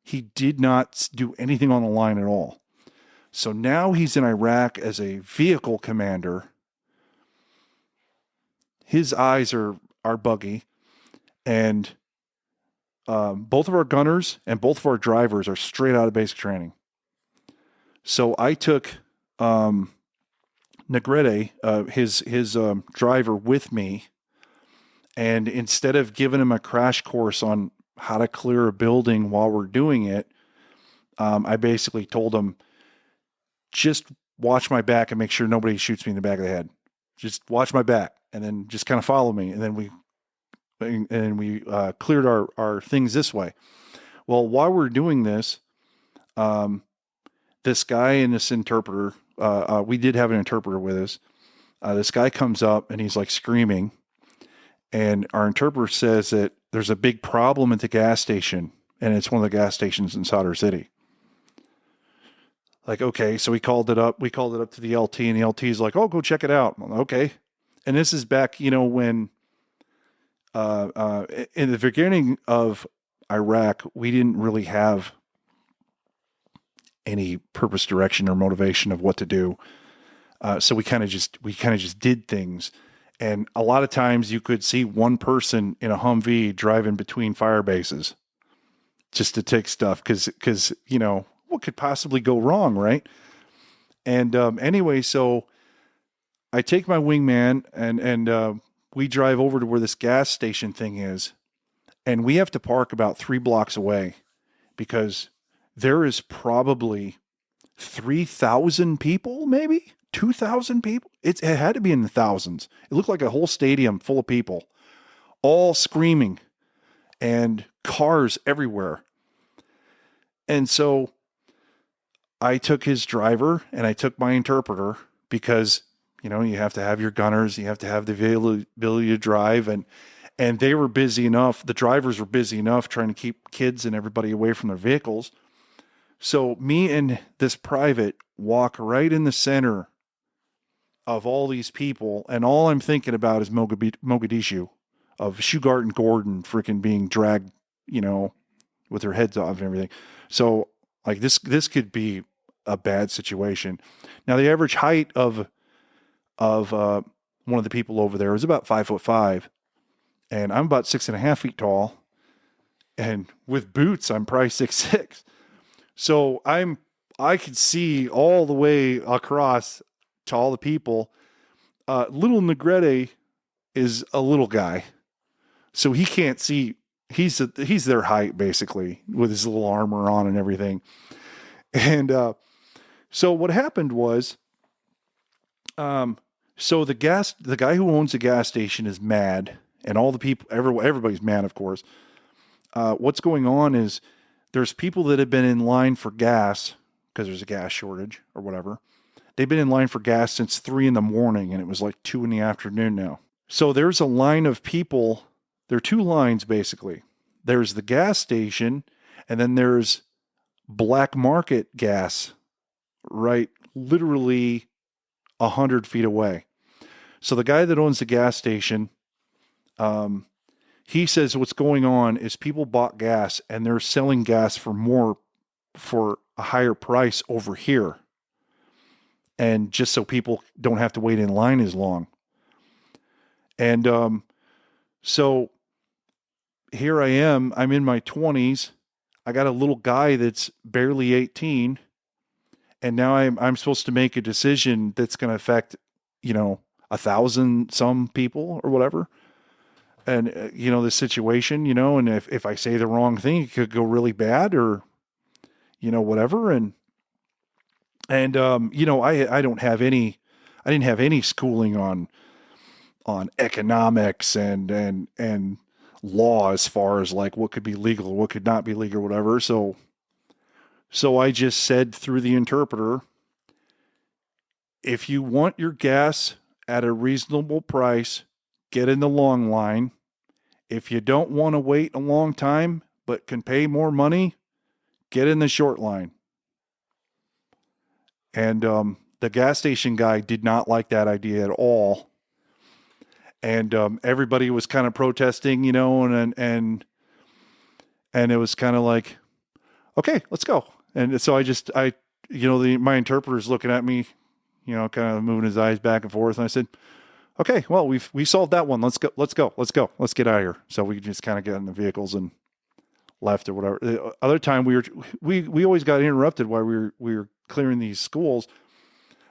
S2: He did not do anything on the line at all. So now he's in Iraq as a vehicle commander. His eyes are buggy. And both of our gunners and both of our drivers are straight out of basic training. So I took Negrete, his driver, with me. And instead of giving him a crash course on how to clear a building while we're doing it, I basically told him, just watch my back and make sure nobody shoots me in the back of the head. Just watch my back and then just kind of follow me. And then and we cleared our things this way. Well, while we're doing this, this guy and this interpreter, we did have an interpreter with us. This guy comes up and he's like screaming, and our interpreter says that there's a big problem at the gas station, and it's one of the gas stations in Solder City. Like, okay, so we called it up to the LT, and the LT is like, oh, go check it out. Okay. And this is back, when in the beginning of Iraq, we didn't really have any purpose, direction, or motivation of what to do. So we kind of just did things. And a lot of times you could see one person in a Humvee driving between fire bases just to take stuff. Cause what could possibly go wrong, right? And anyway, so I take my wingman and we drive over to where this gas station thing is, and we have to park about 3 blocks away because there is probably 3,000 people, maybe 2,000 people. It had to be in the thousands. It looked like a whole stadium full of people, all screaming, and cars everywhere. And so I took his driver and I took my interpreter because, you have to have your gunners, you have to have the availability to drive. And they were busy enough. The drivers were busy enough trying to keep kids and everybody away from their vehicles. So me and this private walk right in the center of all these people. And all I'm thinking about is Mogadishu, of Shugart and Gordon freaking being dragged, with their heads off and everything. So like this could be a bad situation. Now the average height of one of the people over there is about 5'5", and I'm about 6.5 feet tall, and with boots I'm probably 6'6". So I could see all the way across to all the people. Little Negrete is a little guy, so he can't see. He's their height basically, with his little armor on and everything. And so what happened was, so the guy who owns the gas station is mad, and all the people, everybody's mad, of course. What's going on is there's people that have been in line for gas because there's a gas shortage or whatever. They've been in line for gas since 3 a.m, and it was like 2 p.m. now. So there's a line of people. There are 2 lines basically. There's the gas station, and then there's black market gas, right? Literally 100 feet away. So the guy that owns the gas station, he says what's going on is people bought gas and they're selling gas for a higher price over here. And just so people don't have to wait in line as long. And so here I am, I'm in my 20s. I got a little guy that's barely 18. And now I'm supposed to make a decision that's going to affect, 1,000 some people or whatever. And, the situation, and if I say the wrong thing, it could go really bad or, whatever. And I didn't have any schooling on economics and law as far as like what could be legal, what could not be legal, whatever. So I just said through the interpreter, if you want your gas at a reasonable price, get in the long line. If you don't want to wait a long time, but can pay more money, get in the short line. And the gas station guy did not like that idea at all. And everybody was kind of protesting, and it was kind of like, okay, let's go. And so my interpreter's looking at me, kind of moving his eyes back and forth. And I said, okay, well, we solved that one. Let's go. Let's get out of here. So we just kind of got in the vehicles and left or whatever. The other time we always got interrupted while we were clearing these schools.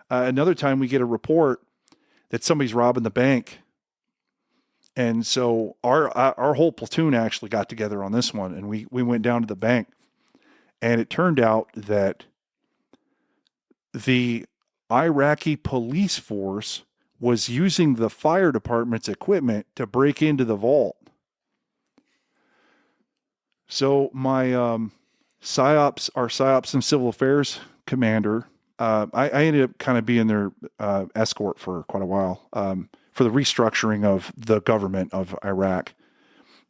S2: Another time we get a report that somebody's robbing the bank. And so our whole platoon actually got together on this one, and we went down to the bank, and it turned out that the Iraqi police force was using the fire department's equipment to break into the vault So my our PSYOPs and civil affairs commander, I ended up kind of being their escort for quite a while for the restructuring of the government of Iraq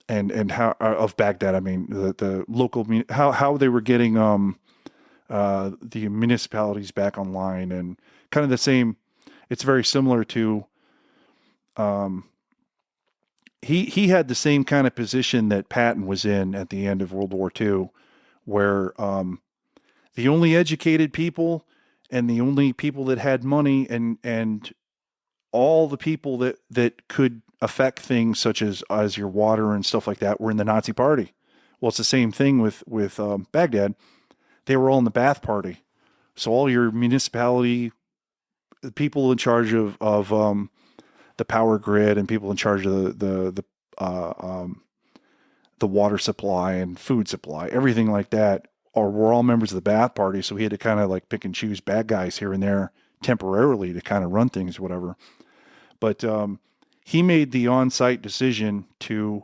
S2: and how of Baghdad. I mean, the local how they were getting the municipalities back online, and kind of the same. It's very similar to. He had the same kind of position that Patton was in at the end of World War II, where the only educated people and the only people that had money and all the people that could affect things such as your water and stuff like that were in the Nazi Party. Well, it's the same thing with Baghdad. They were all in the Ba'ath Party, so all your municipality people in charge of the power grid and people in charge of the water supply and food supply, everything like that, were all members of the Ba'ath Party. So he had to kind of like pick and choose bad guys here and there temporarily to kind of run things, whatever. But he made the on-site decision to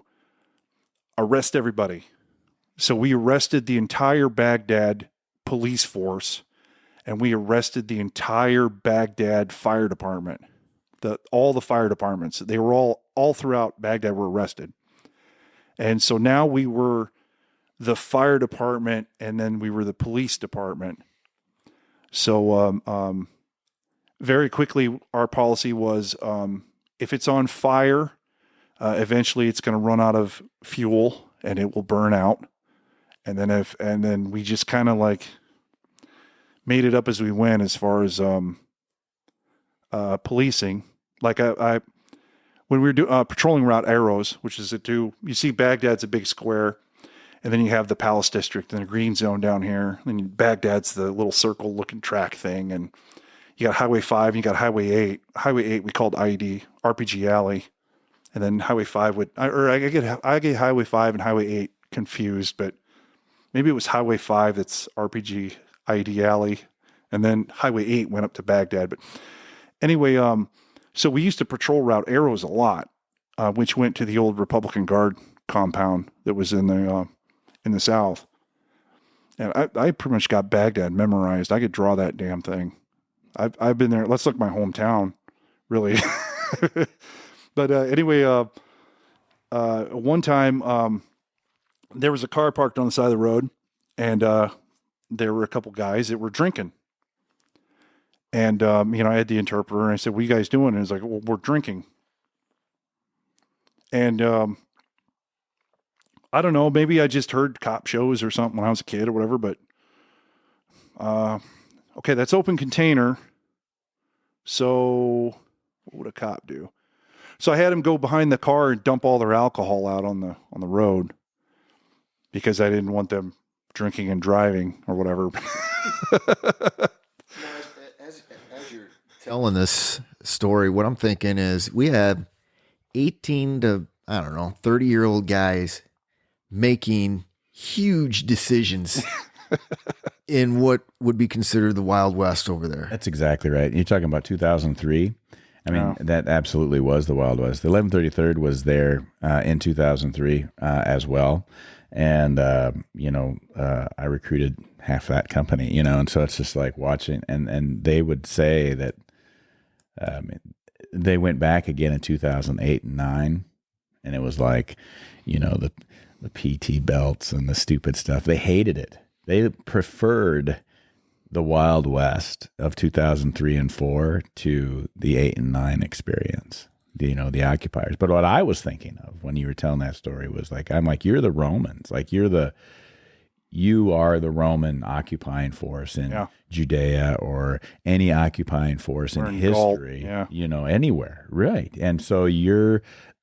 S2: arrest everybody. So we arrested the entire Baghdad police force, and we arrested the entire Baghdad fire department. All the fire departments, they were all throughout Baghdad were arrested. And so now we were the fire department, and then we were the police department. So very quickly, our policy was if it's on fire, eventually it's going to run out of fuel and it will burn out. And then we just kind of like made it up as we went as far as policing. Like I when we were patrolling Route Arrows, which is you see Baghdad's a big square, and then you have the Palace District and the Green Zone down here. And Baghdad's the little circle looking track thing. And you got Highway 5 and you got Highway 8. Highway 8 we called IED, RPG Alley. And then Highway 5 I get Highway 5 and Highway 8 confused, but maybe it was Highway 5 that's RPG IED Alley. And then Highway 8 went up to Baghdad. But anyway, so we used to patrol Route Arrows a lot, which went to the old Republican Guard compound that was in the south. And I pretty much got Baghdad memorized. I could draw that damn thing. I've been there. Let's look my hometown, really. But anyway, one time there was a car parked on the side of the road, and there were a couple guys that were drinking. And, I had the interpreter, and I said, "What are you guys doing?" And he's like, "Well, we're drinking." And I don't know, maybe I just heard cop shows or something when I was a kid or whatever, but okay, that's open container. So what would a cop do? So I had him go behind the car and dump all their alcohol out on the road because I didn't want them drinking and driving or whatever.
S3: As you're telling this story, what I'm thinking is we have 18 to, 30-year-old guys making huge decisions in what would be considered the Wild West over there.
S4: That's exactly right. You're talking about 2003. I mean, That absolutely was the Wild West. The 1133rd was there in 2003 as well. And, I recruited half that company, and so it's just like watching. And they would say that they went back again in 2008 and 2009. And it was like, the PT belts and the stupid stuff. They hated it. They preferred the Wild West of 2003 and 2004 to the 2008 and 2009 experience, the occupiers. But what I was thinking of when you were telling that story was like, I'm like, you're the Romans, like you are the Roman occupying force in Judea or any occupying force in history, anywhere. Right. And so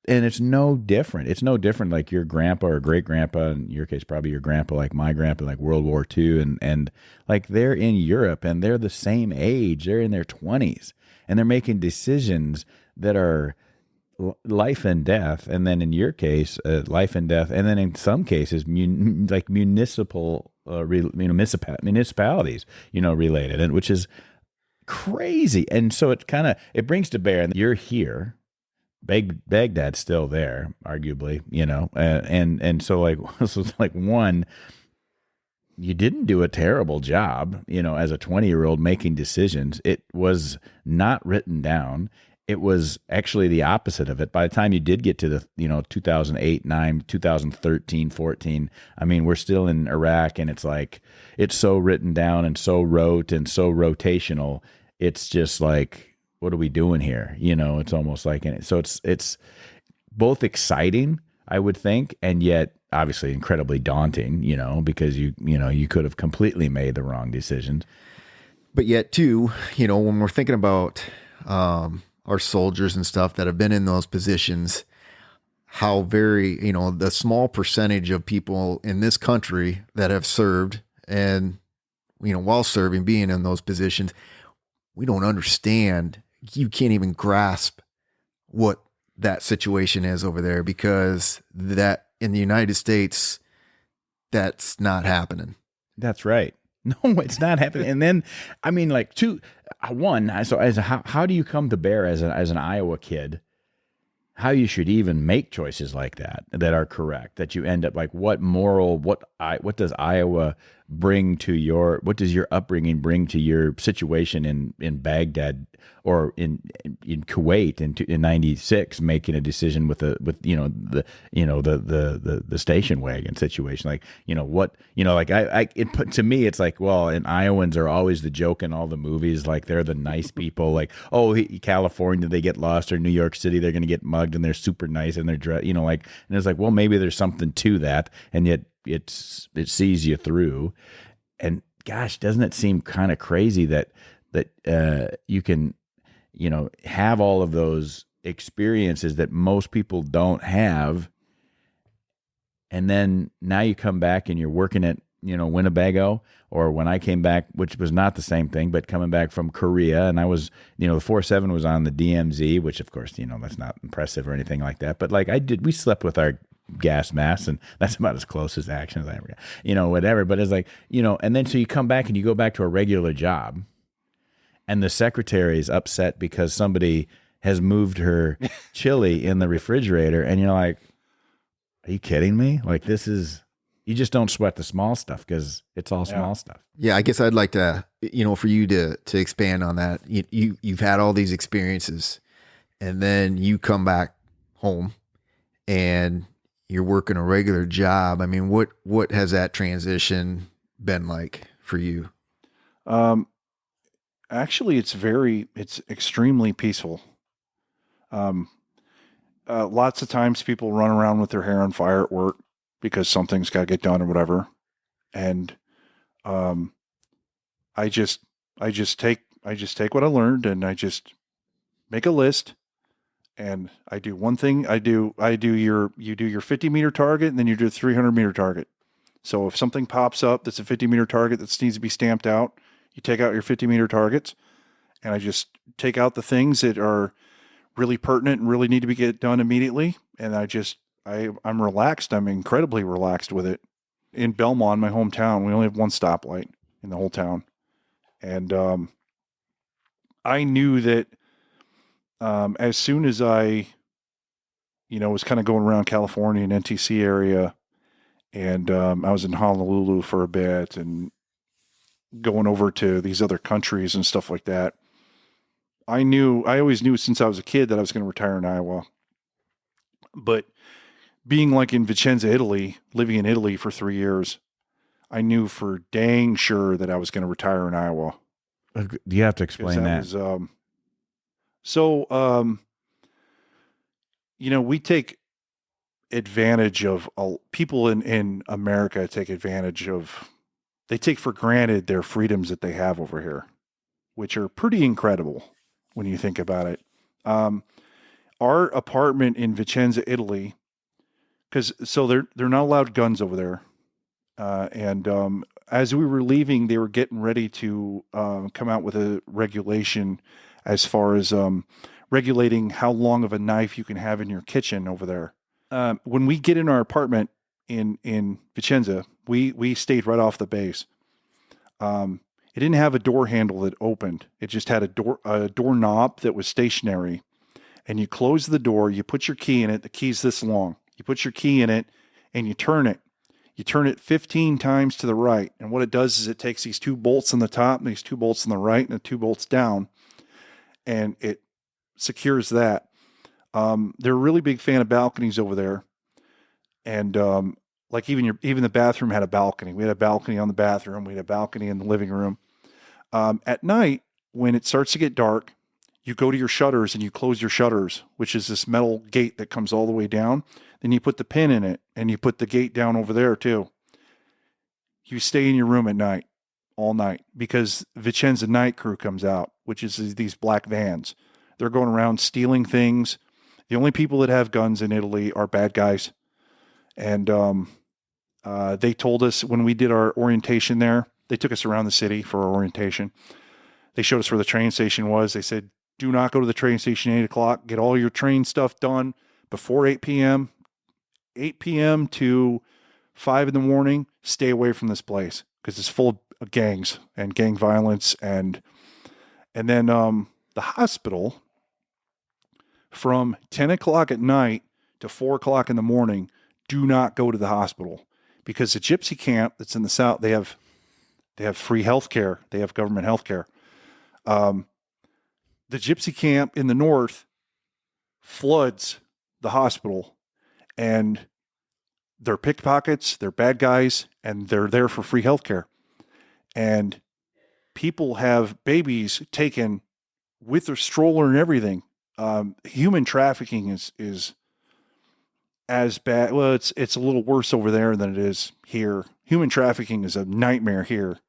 S4: and it's no different. It's no different like your grandpa or great grandpa, in your case, probably your grandpa, like my grandpa, like World War II. And like they're in Europe and they're the same age. They're in their 20s and they're making decisions that are life and death. And then in your case, life and death. And then in some cases, like municipalities, related, and which is crazy. And so it brings to bear, and you're here. Baghdad's still there, arguably, and so like, so it's like one, you didn't do a terrible job, as a 20-year-old making decisions. It was not written down. It was actually the opposite of it. By the time you did get to the, 2008, 9, 2013, 14, I mean, we're still in Iraq, and it's like, it's so written down and so rote and so rotational. It's just like, what are we doing here? It's almost like, so it's both exciting, I would think, and yet obviously incredibly daunting, because you could have completely made the wrong decisions.
S3: But yet too, when we're thinking about our soldiers and stuff that have been in those positions, how very, the small percentage of people in this country that have served and, while serving, being in those positions, we don't understand. You can't even grasp what that situation is over there, because that in the United States, that's not happening.
S4: That's right. No, it's not happening. And then, I mean, like how do you come to bear as an Iowa kid, how you should even make choices like that are correct, that you end up like, what does Iowa bring to what does your upbringing bring to your situation in Baghdad or in Kuwait in 96, making a decision with the station wagon situation, like, to me, it's like, well, and Iowans are always the joke in all the movies, like they're the nice people, like, oh, California, they get lost, or New York City, they're going to get mugged, and they're super nice, and they're and it's like, well, maybe there's something to that, and yet it sees you through. And gosh, doesn't it seem kind of crazy that you can, have all of those experiences that most people don't have, and then now you come back and you're working at, Winnebago, or when I came back, which was not the same thing, but coming back from Korea, and I was, the 4.7 was on the DMZ, which of course, that's not impressive or anything like that, but like we slept with our gas masks, and that's about as close as action as I ever got, whatever. But it's like, and then so you come back and you go back to a regular job, and the secretary is upset because somebody has moved her chili in the refrigerator, and you're like, are you kidding me? Like, you just don't sweat the small stuff, because it's all small stuff.
S3: Yeah, I guess I'd like to, for you to expand on that. You've had all these experiences, and then you come back home and you're working a regular job. I mean, what has that transition been like for you?
S2: Actually, it's extremely peaceful. Lots of times people run around with their hair on fire at work because something's got to get done or whatever. And, I just take what I learned, and I just make a list, and I do one thing. you do your 50-meter target, and then you do a 300-meter target. So if something pops up that's a 50-meter target that needs to be stamped out, you take out your 50-meter targets, and I just take out the things that are really pertinent and really need to get done immediately. And I'm relaxed. I'm incredibly relaxed with it. In Belmont, my hometown, we only have one stoplight in the whole town. And I knew that as soon as I, was kind of going around California and NTC area, and I was in Honolulu for a bit and going over to these other countries and stuff like that, I always knew since I was a kid that I was going to retire in Iowa. But being like in Vicenza, Italy, living in Italy for 3 years, I knew for dang sure that I was going to retire in Iowa.
S4: You have to explain that.
S2: We take advantage of people in America they take for granted their freedoms that they have over here, which are pretty incredible when you think about it. Our apartment in Vicenza, Italy, so they're not allowed guns over there. And as we were leaving, they were getting ready to come out with a regulation as far as regulating how long of a knife you can have in your kitchen over there. When we get in our apartment in Vicenza, we stayed right off the base. It didn't have a door handle that opened. It just had a door knob that was stationary. and you close the door, you put your key in it. The key's this long. You put your key in it and you turn it. You turn it 15 times to the right. And what it does is it takes these 2 bolts on the top and these 2 bolts on the right and the 2 bolts down, and it secures that. They're a really big fan of balconies over there. And like even the bathroom had a balcony. We had a balcony on the bathroom. We had a balcony in the living room. At night, when it starts to get dark, you go to your shutters and you close your shutters, which is this metal gate that comes all the way down. Then you put the pin in it and you put the gate down over there too. You stay in your room at night, all night, because Vicenza Night Crew comes out, which is these black vans. They're going around stealing things. The only people that have guns in Italy are bad guys. And they told us when we did our orientation there, they took us around the city for our orientation. They showed us where the train station was. They said, do not go to the train station at 8 o'clock. Get all your train stuff done before 8 p.m. 8 p.m. to 5 in the morning. Stay away from this place because it's full of gangs and gang violence. And then the hospital, from 10 o'clock at night to 4 o'clock in the morning, do not go to the hospital, because the gypsy camp that's in the south, they have free health care. They have government health care. The gypsy camp in the north floods the hospital, and they're pickpockets, they're bad guys, and they're there for free health care. And people have babies taken with their stroller and everything. Human trafficking is as bad. Well, it's a little worse over there than it is here. Human trafficking is a nightmare here,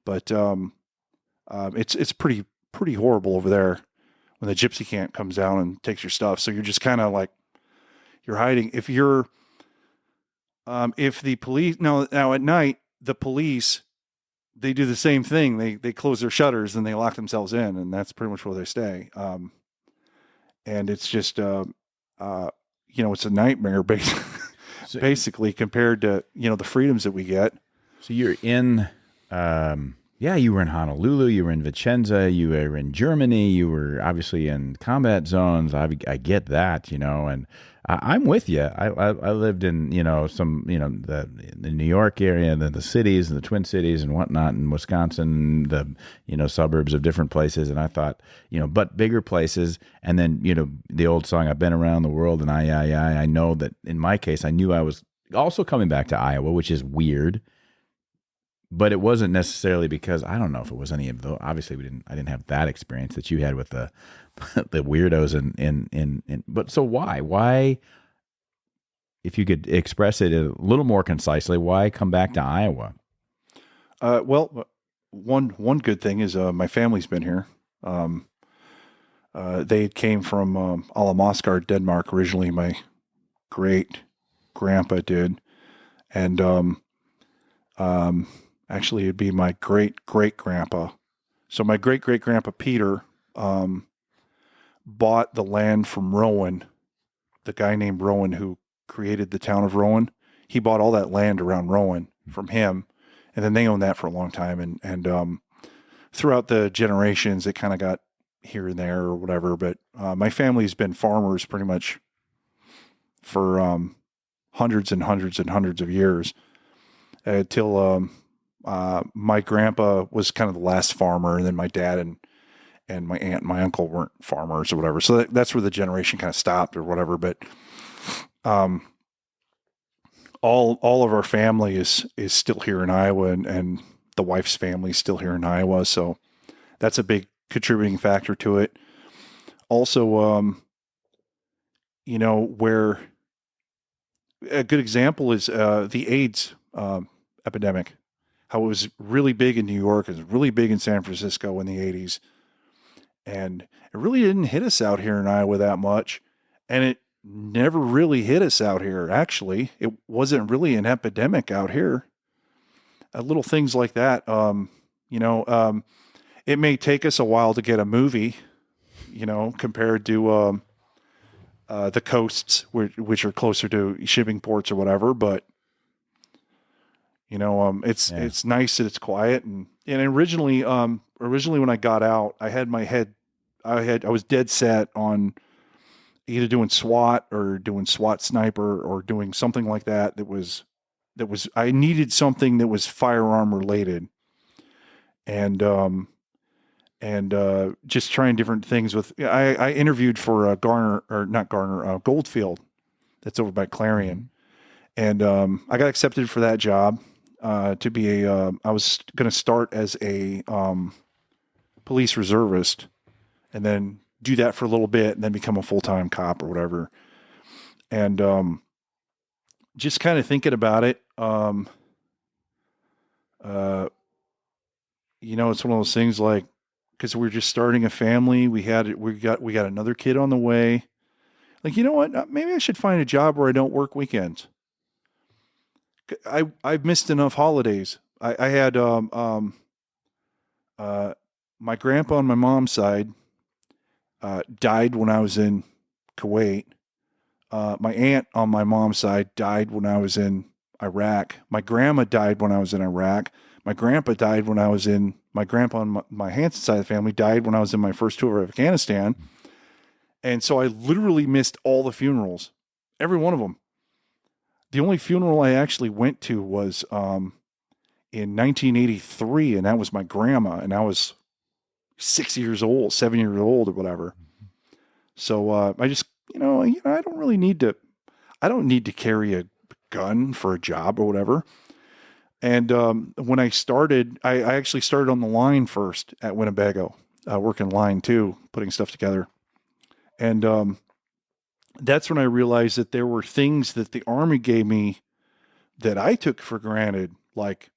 S2: but it's pretty horrible over there when the gypsy camp comes down and takes your stuff. So you're just kind of like, you're hiding. If the police now at night, the police, they do the same thing. They close their shutters and they lock themselves in, and that's pretty much where they stay. And it's just it's a nightmare basically compared to the freedoms that we get.
S4: So you're in. You were in Honolulu, you were in Vicenza, you were in Germany, you were obviously in combat zones. I get that, and I'm with you. I lived in, the New York area, the cities and the Twin Cities and whatnot, in Wisconsin, the, suburbs of different places. And I thought, but bigger places. And then, the old song, I've been around the world, and I know that in my case, I knew I was also coming back to Iowa, which is weird. But it wasn't necessarily because, I don't know if it was any of those. Obviously, I didn't have that experience that you had with the the weirdos in. But so why, if you could express it a little more concisely, why come back to Iowa?
S2: Well, one good thing is my family's been here. They came from Alamoskar, Denmark originally. My great grandpa did, and actually, it'd be my great-great-grandpa. So my great-great-grandpa Peter bought the land from Rowan, the guy named Rowan who created the town of Rowan. He bought all that land around Rowan from him, and then they owned that for a long time. And throughout the generations, it kind of got here and there or whatever. But my family's been farmers pretty much for hundreds and hundreds and hundreds of years until my grandpa was kind of the last farmer, and then my dad and my aunt and my uncle weren't farmers or whatever. So that's where the generation kind of stopped or whatever. But all of our family is still here in Iowa, and the wife's family is still here in Iowa. So that's a big contributing factor to it. Also, where a good example is the AIDS epidemic. How it was really big in New York, it was really big in San Francisco in the 80s. And it really didn't hit us out here in Iowa that much. And it never really hit us out here, actually. It wasn't really an epidemic out here. Little things like that. It may take us a while to get a movie, compared to the coasts, which are closer to shipping ports or whatever, but it's nice that it's quiet. And originally when I got out, I was dead set on either doing SWAT or doing SWAT sniper or doing something like that. I needed something that was firearm related, and just trying different things I interviewed for Goldfield, that's over by Clarion. And I got accepted for that job to be I was going to start as a police reservist and then do that for a little bit and then become a full-time cop or whatever. And just kind of thinking about it, it's one of those things like, because we're just starting a family. We got another kid on the way. Like, you know what? Maybe I should find a job where I don't work weekends. I've missed enough holidays. I had my grandpa on my mom's side died when I was in Kuwait. My aunt on my mom's side died when I was in Iraq. My grandma died when I was in Iraq. My grandpa died when I was in. My grandpa on my Hanson side of the family died when I was in my first tour of Afghanistan. And so I literally missed all the funerals, every one of them. The only funeral I actually went to was in 1983, and that was my grandma, and I was 7 years old or whatever. So I just, I don't really need to. I don't need to carry a gun for a job or whatever. And when I started, I actually started on the line first at Winnebago, working line 2, putting stuff together. And that's when I realized that there were things that the Army gave me that I took for granted, like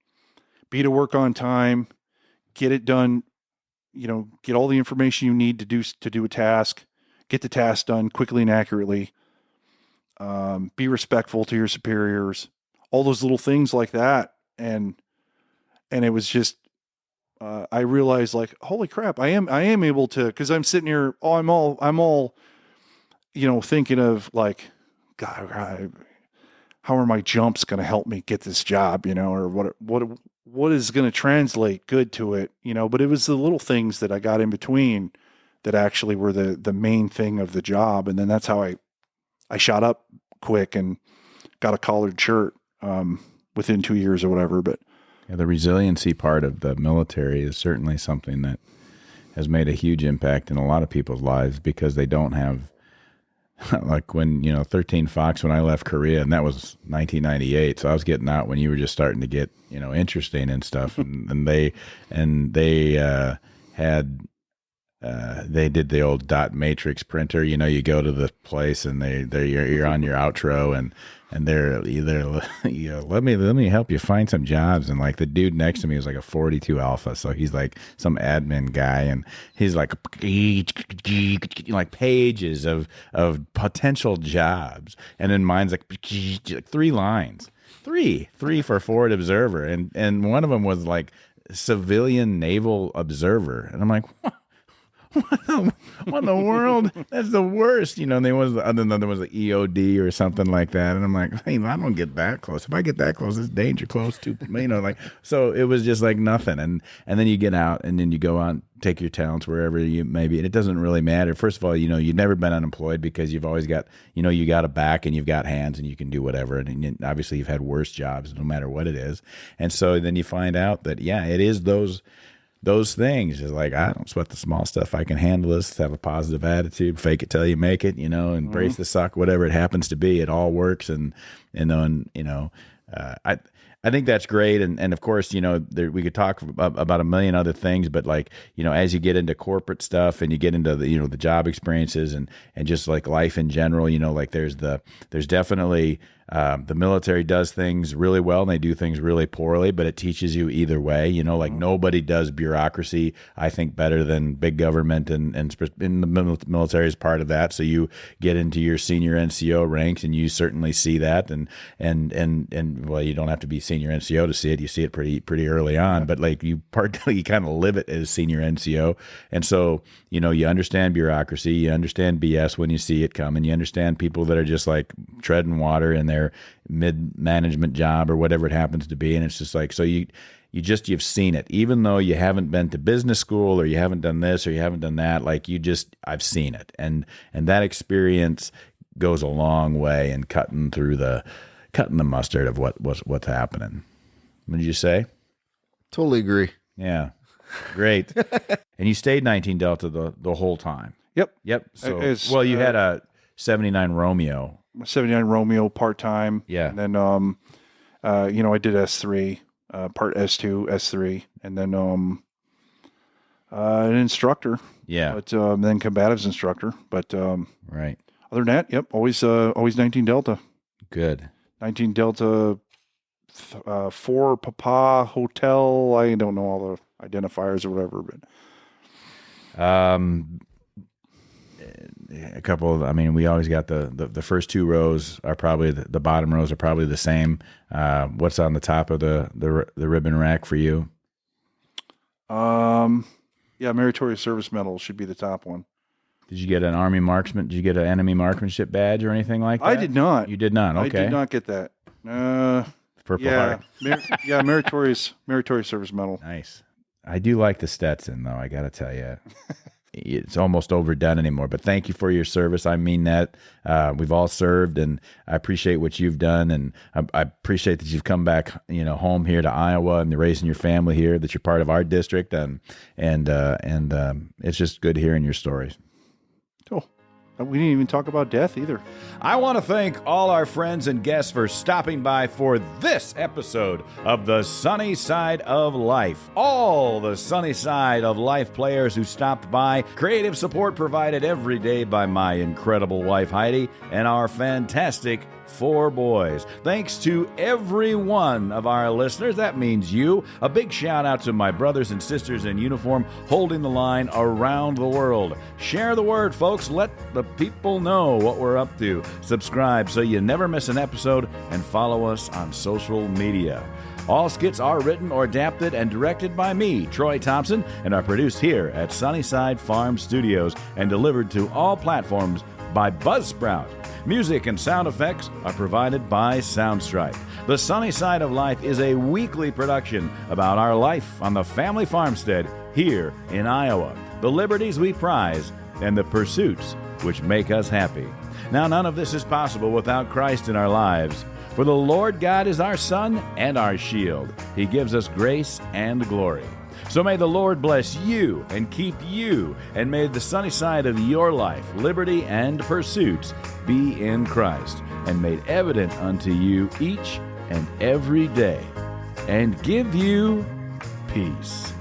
S2: be to work on time, get it done, get all the information you need to do a task, get the task done quickly and accurately, be respectful to your superiors, all those little things like that. And it was just, I realized, like, holy crap, I am able to, cause I'm sitting here, I'm all, thinking of like, God, how are my jumps going to help me get this job, or what is going to translate good to it, but it was the little things that I got in between that actually were the main thing of the job. And then that's how I shot up quick and got a collared shirt, within 2 years or whatever. But
S4: yeah, the resiliency part of the military is certainly something that has made a huge impact in a lot of people's lives, because they don't have, like when, 13 Fox, when I left Korea, and that was 1998. So I was getting out when you were just starting to get, interesting and stuff. and they had, they did the old dot matrix printer. You go to the place and you're on your outro and they're let me help you find some jobs. And like the dude next to me was like a 42 Alpha, so he's like some admin guy, and he's like pages of potential jobs, and then mine's like 3 lines, three for Forward Observer, and one of them was like civilian naval observer, and I'm like, what? What in the world? That's the worst, And there was there was the EOD or something like that, and I'm like, hey, I don't get that close. If I get that close, it's danger close to So it was just like nothing, and then you get out, and then you go on, take your talents wherever you may be, and it doesn't really matter. First of all, you've never been unemployed because you've always got, you got a back and you've got hands and you can do whatever, and obviously you've had worse jobs no matter what it is, and so then you find out that it is those things. Is like, I don't sweat the small stuff. I can handle this. Have a positive attitude. Fake it till you make it. Embrace the suck. Whatever it happens to be, it all works. And I think that's great. And of course, we could talk about a million other things, but as you get into corporate stuff and you get into the job experiences and just like life in general, there's definitely, the military does things really well and they do things really poorly, but it teaches you either way. Nobody does bureaucracy, I think, better than big government, and in the military is part of that. So you get into your senior NCO ranks and you certainly see that, and well, you don't have to be senior NCO to see it. You see it pretty early on, but you kind of live it as senior NCO, and so you understand bureaucracy, you understand BS when you see it come, and you understand people that are just like treading water in their mid-management job or whatever it happens to be. And it's just like, so you've seen it, even though you haven't been to business school or you haven't done this or you haven't done that. Like I've seen it, and that experience goes a long way in cutting the mustard of what's happening. What did you say?
S3: Totally agree.
S4: Yeah, great. And you stayed 19 Delta the whole time.
S2: Yep.
S4: So you had a 79 Romeo.
S2: 79 Romeo part-time.
S4: Yeah.
S2: And then, I did S3, part S2, S3, and then an instructor.
S4: Yeah.
S2: But then combatives instructor. But
S4: right.
S2: Other than that, yep, always 19 Delta.
S4: Good.
S2: 19 Delta, 4 Papa Hotel. I don't know all the identifiers or whatever, but
S4: a couple of, we always got the first two rows are probably the bottom rows are probably the same. What's on the top of the ribbon rack for you?
S2: Meritorious Service Medal should be the top one.
S4: Did you get an Army Marksman? Did you get an enemy marksmanship badge or anything like that?
S2: I did not.
S4: You did not. Okay.
S2: I did not get that.
S4: Purple Heart.
S2: Meritorious Service Medal.
S4: Nice. I do like the Stetson, though. I got to tell you, it's almost overdone anymore. But thank you for your service. I mean that. We've all served, and I appreciate what you've done, and I appreciate that you've come back, home here to Iowa, and you're raising your family here. That you're part of our district, and it's just good hearing your stories.
S2: Cool. We didn't even talk about death either.
S1: I want to thank all our friends and guests for stopping by for this episode of The Sunny Side of Life. All the Sunny Side of Life players who stopped by, creative support provided every day by my incredible wife Heidi and our fantastic 4 boys. Thanks to every one of our listeners. That means you. A big shout out to my brothers and sisters in uniform holding the line around the world. Share the word, folks. Let the people know what we're up to. Subscribe so you never miss an episode, and follow us on social media. All skits are written or adapted and directed by me, Troy Thompson, and are produced here at Sunnyside Farm Studios and delivered to all platforms by Buzzsprout. Music and sound effects are provided by Soundstripe. The Sunny Side of Life is a weekly production about our life on the family farmstead here in Iowa, the liberties we prize, and the pursuits which make us happy. Now, none of this is possible without Christ in our lives. For the Lord God is our sun and our shield. He gives us grace and glory. So may the Lord bless you and keep you, and may the sunny side of your life, liberty and pursuits, be in Christ, and made evident unto you each and every day, and give you peace.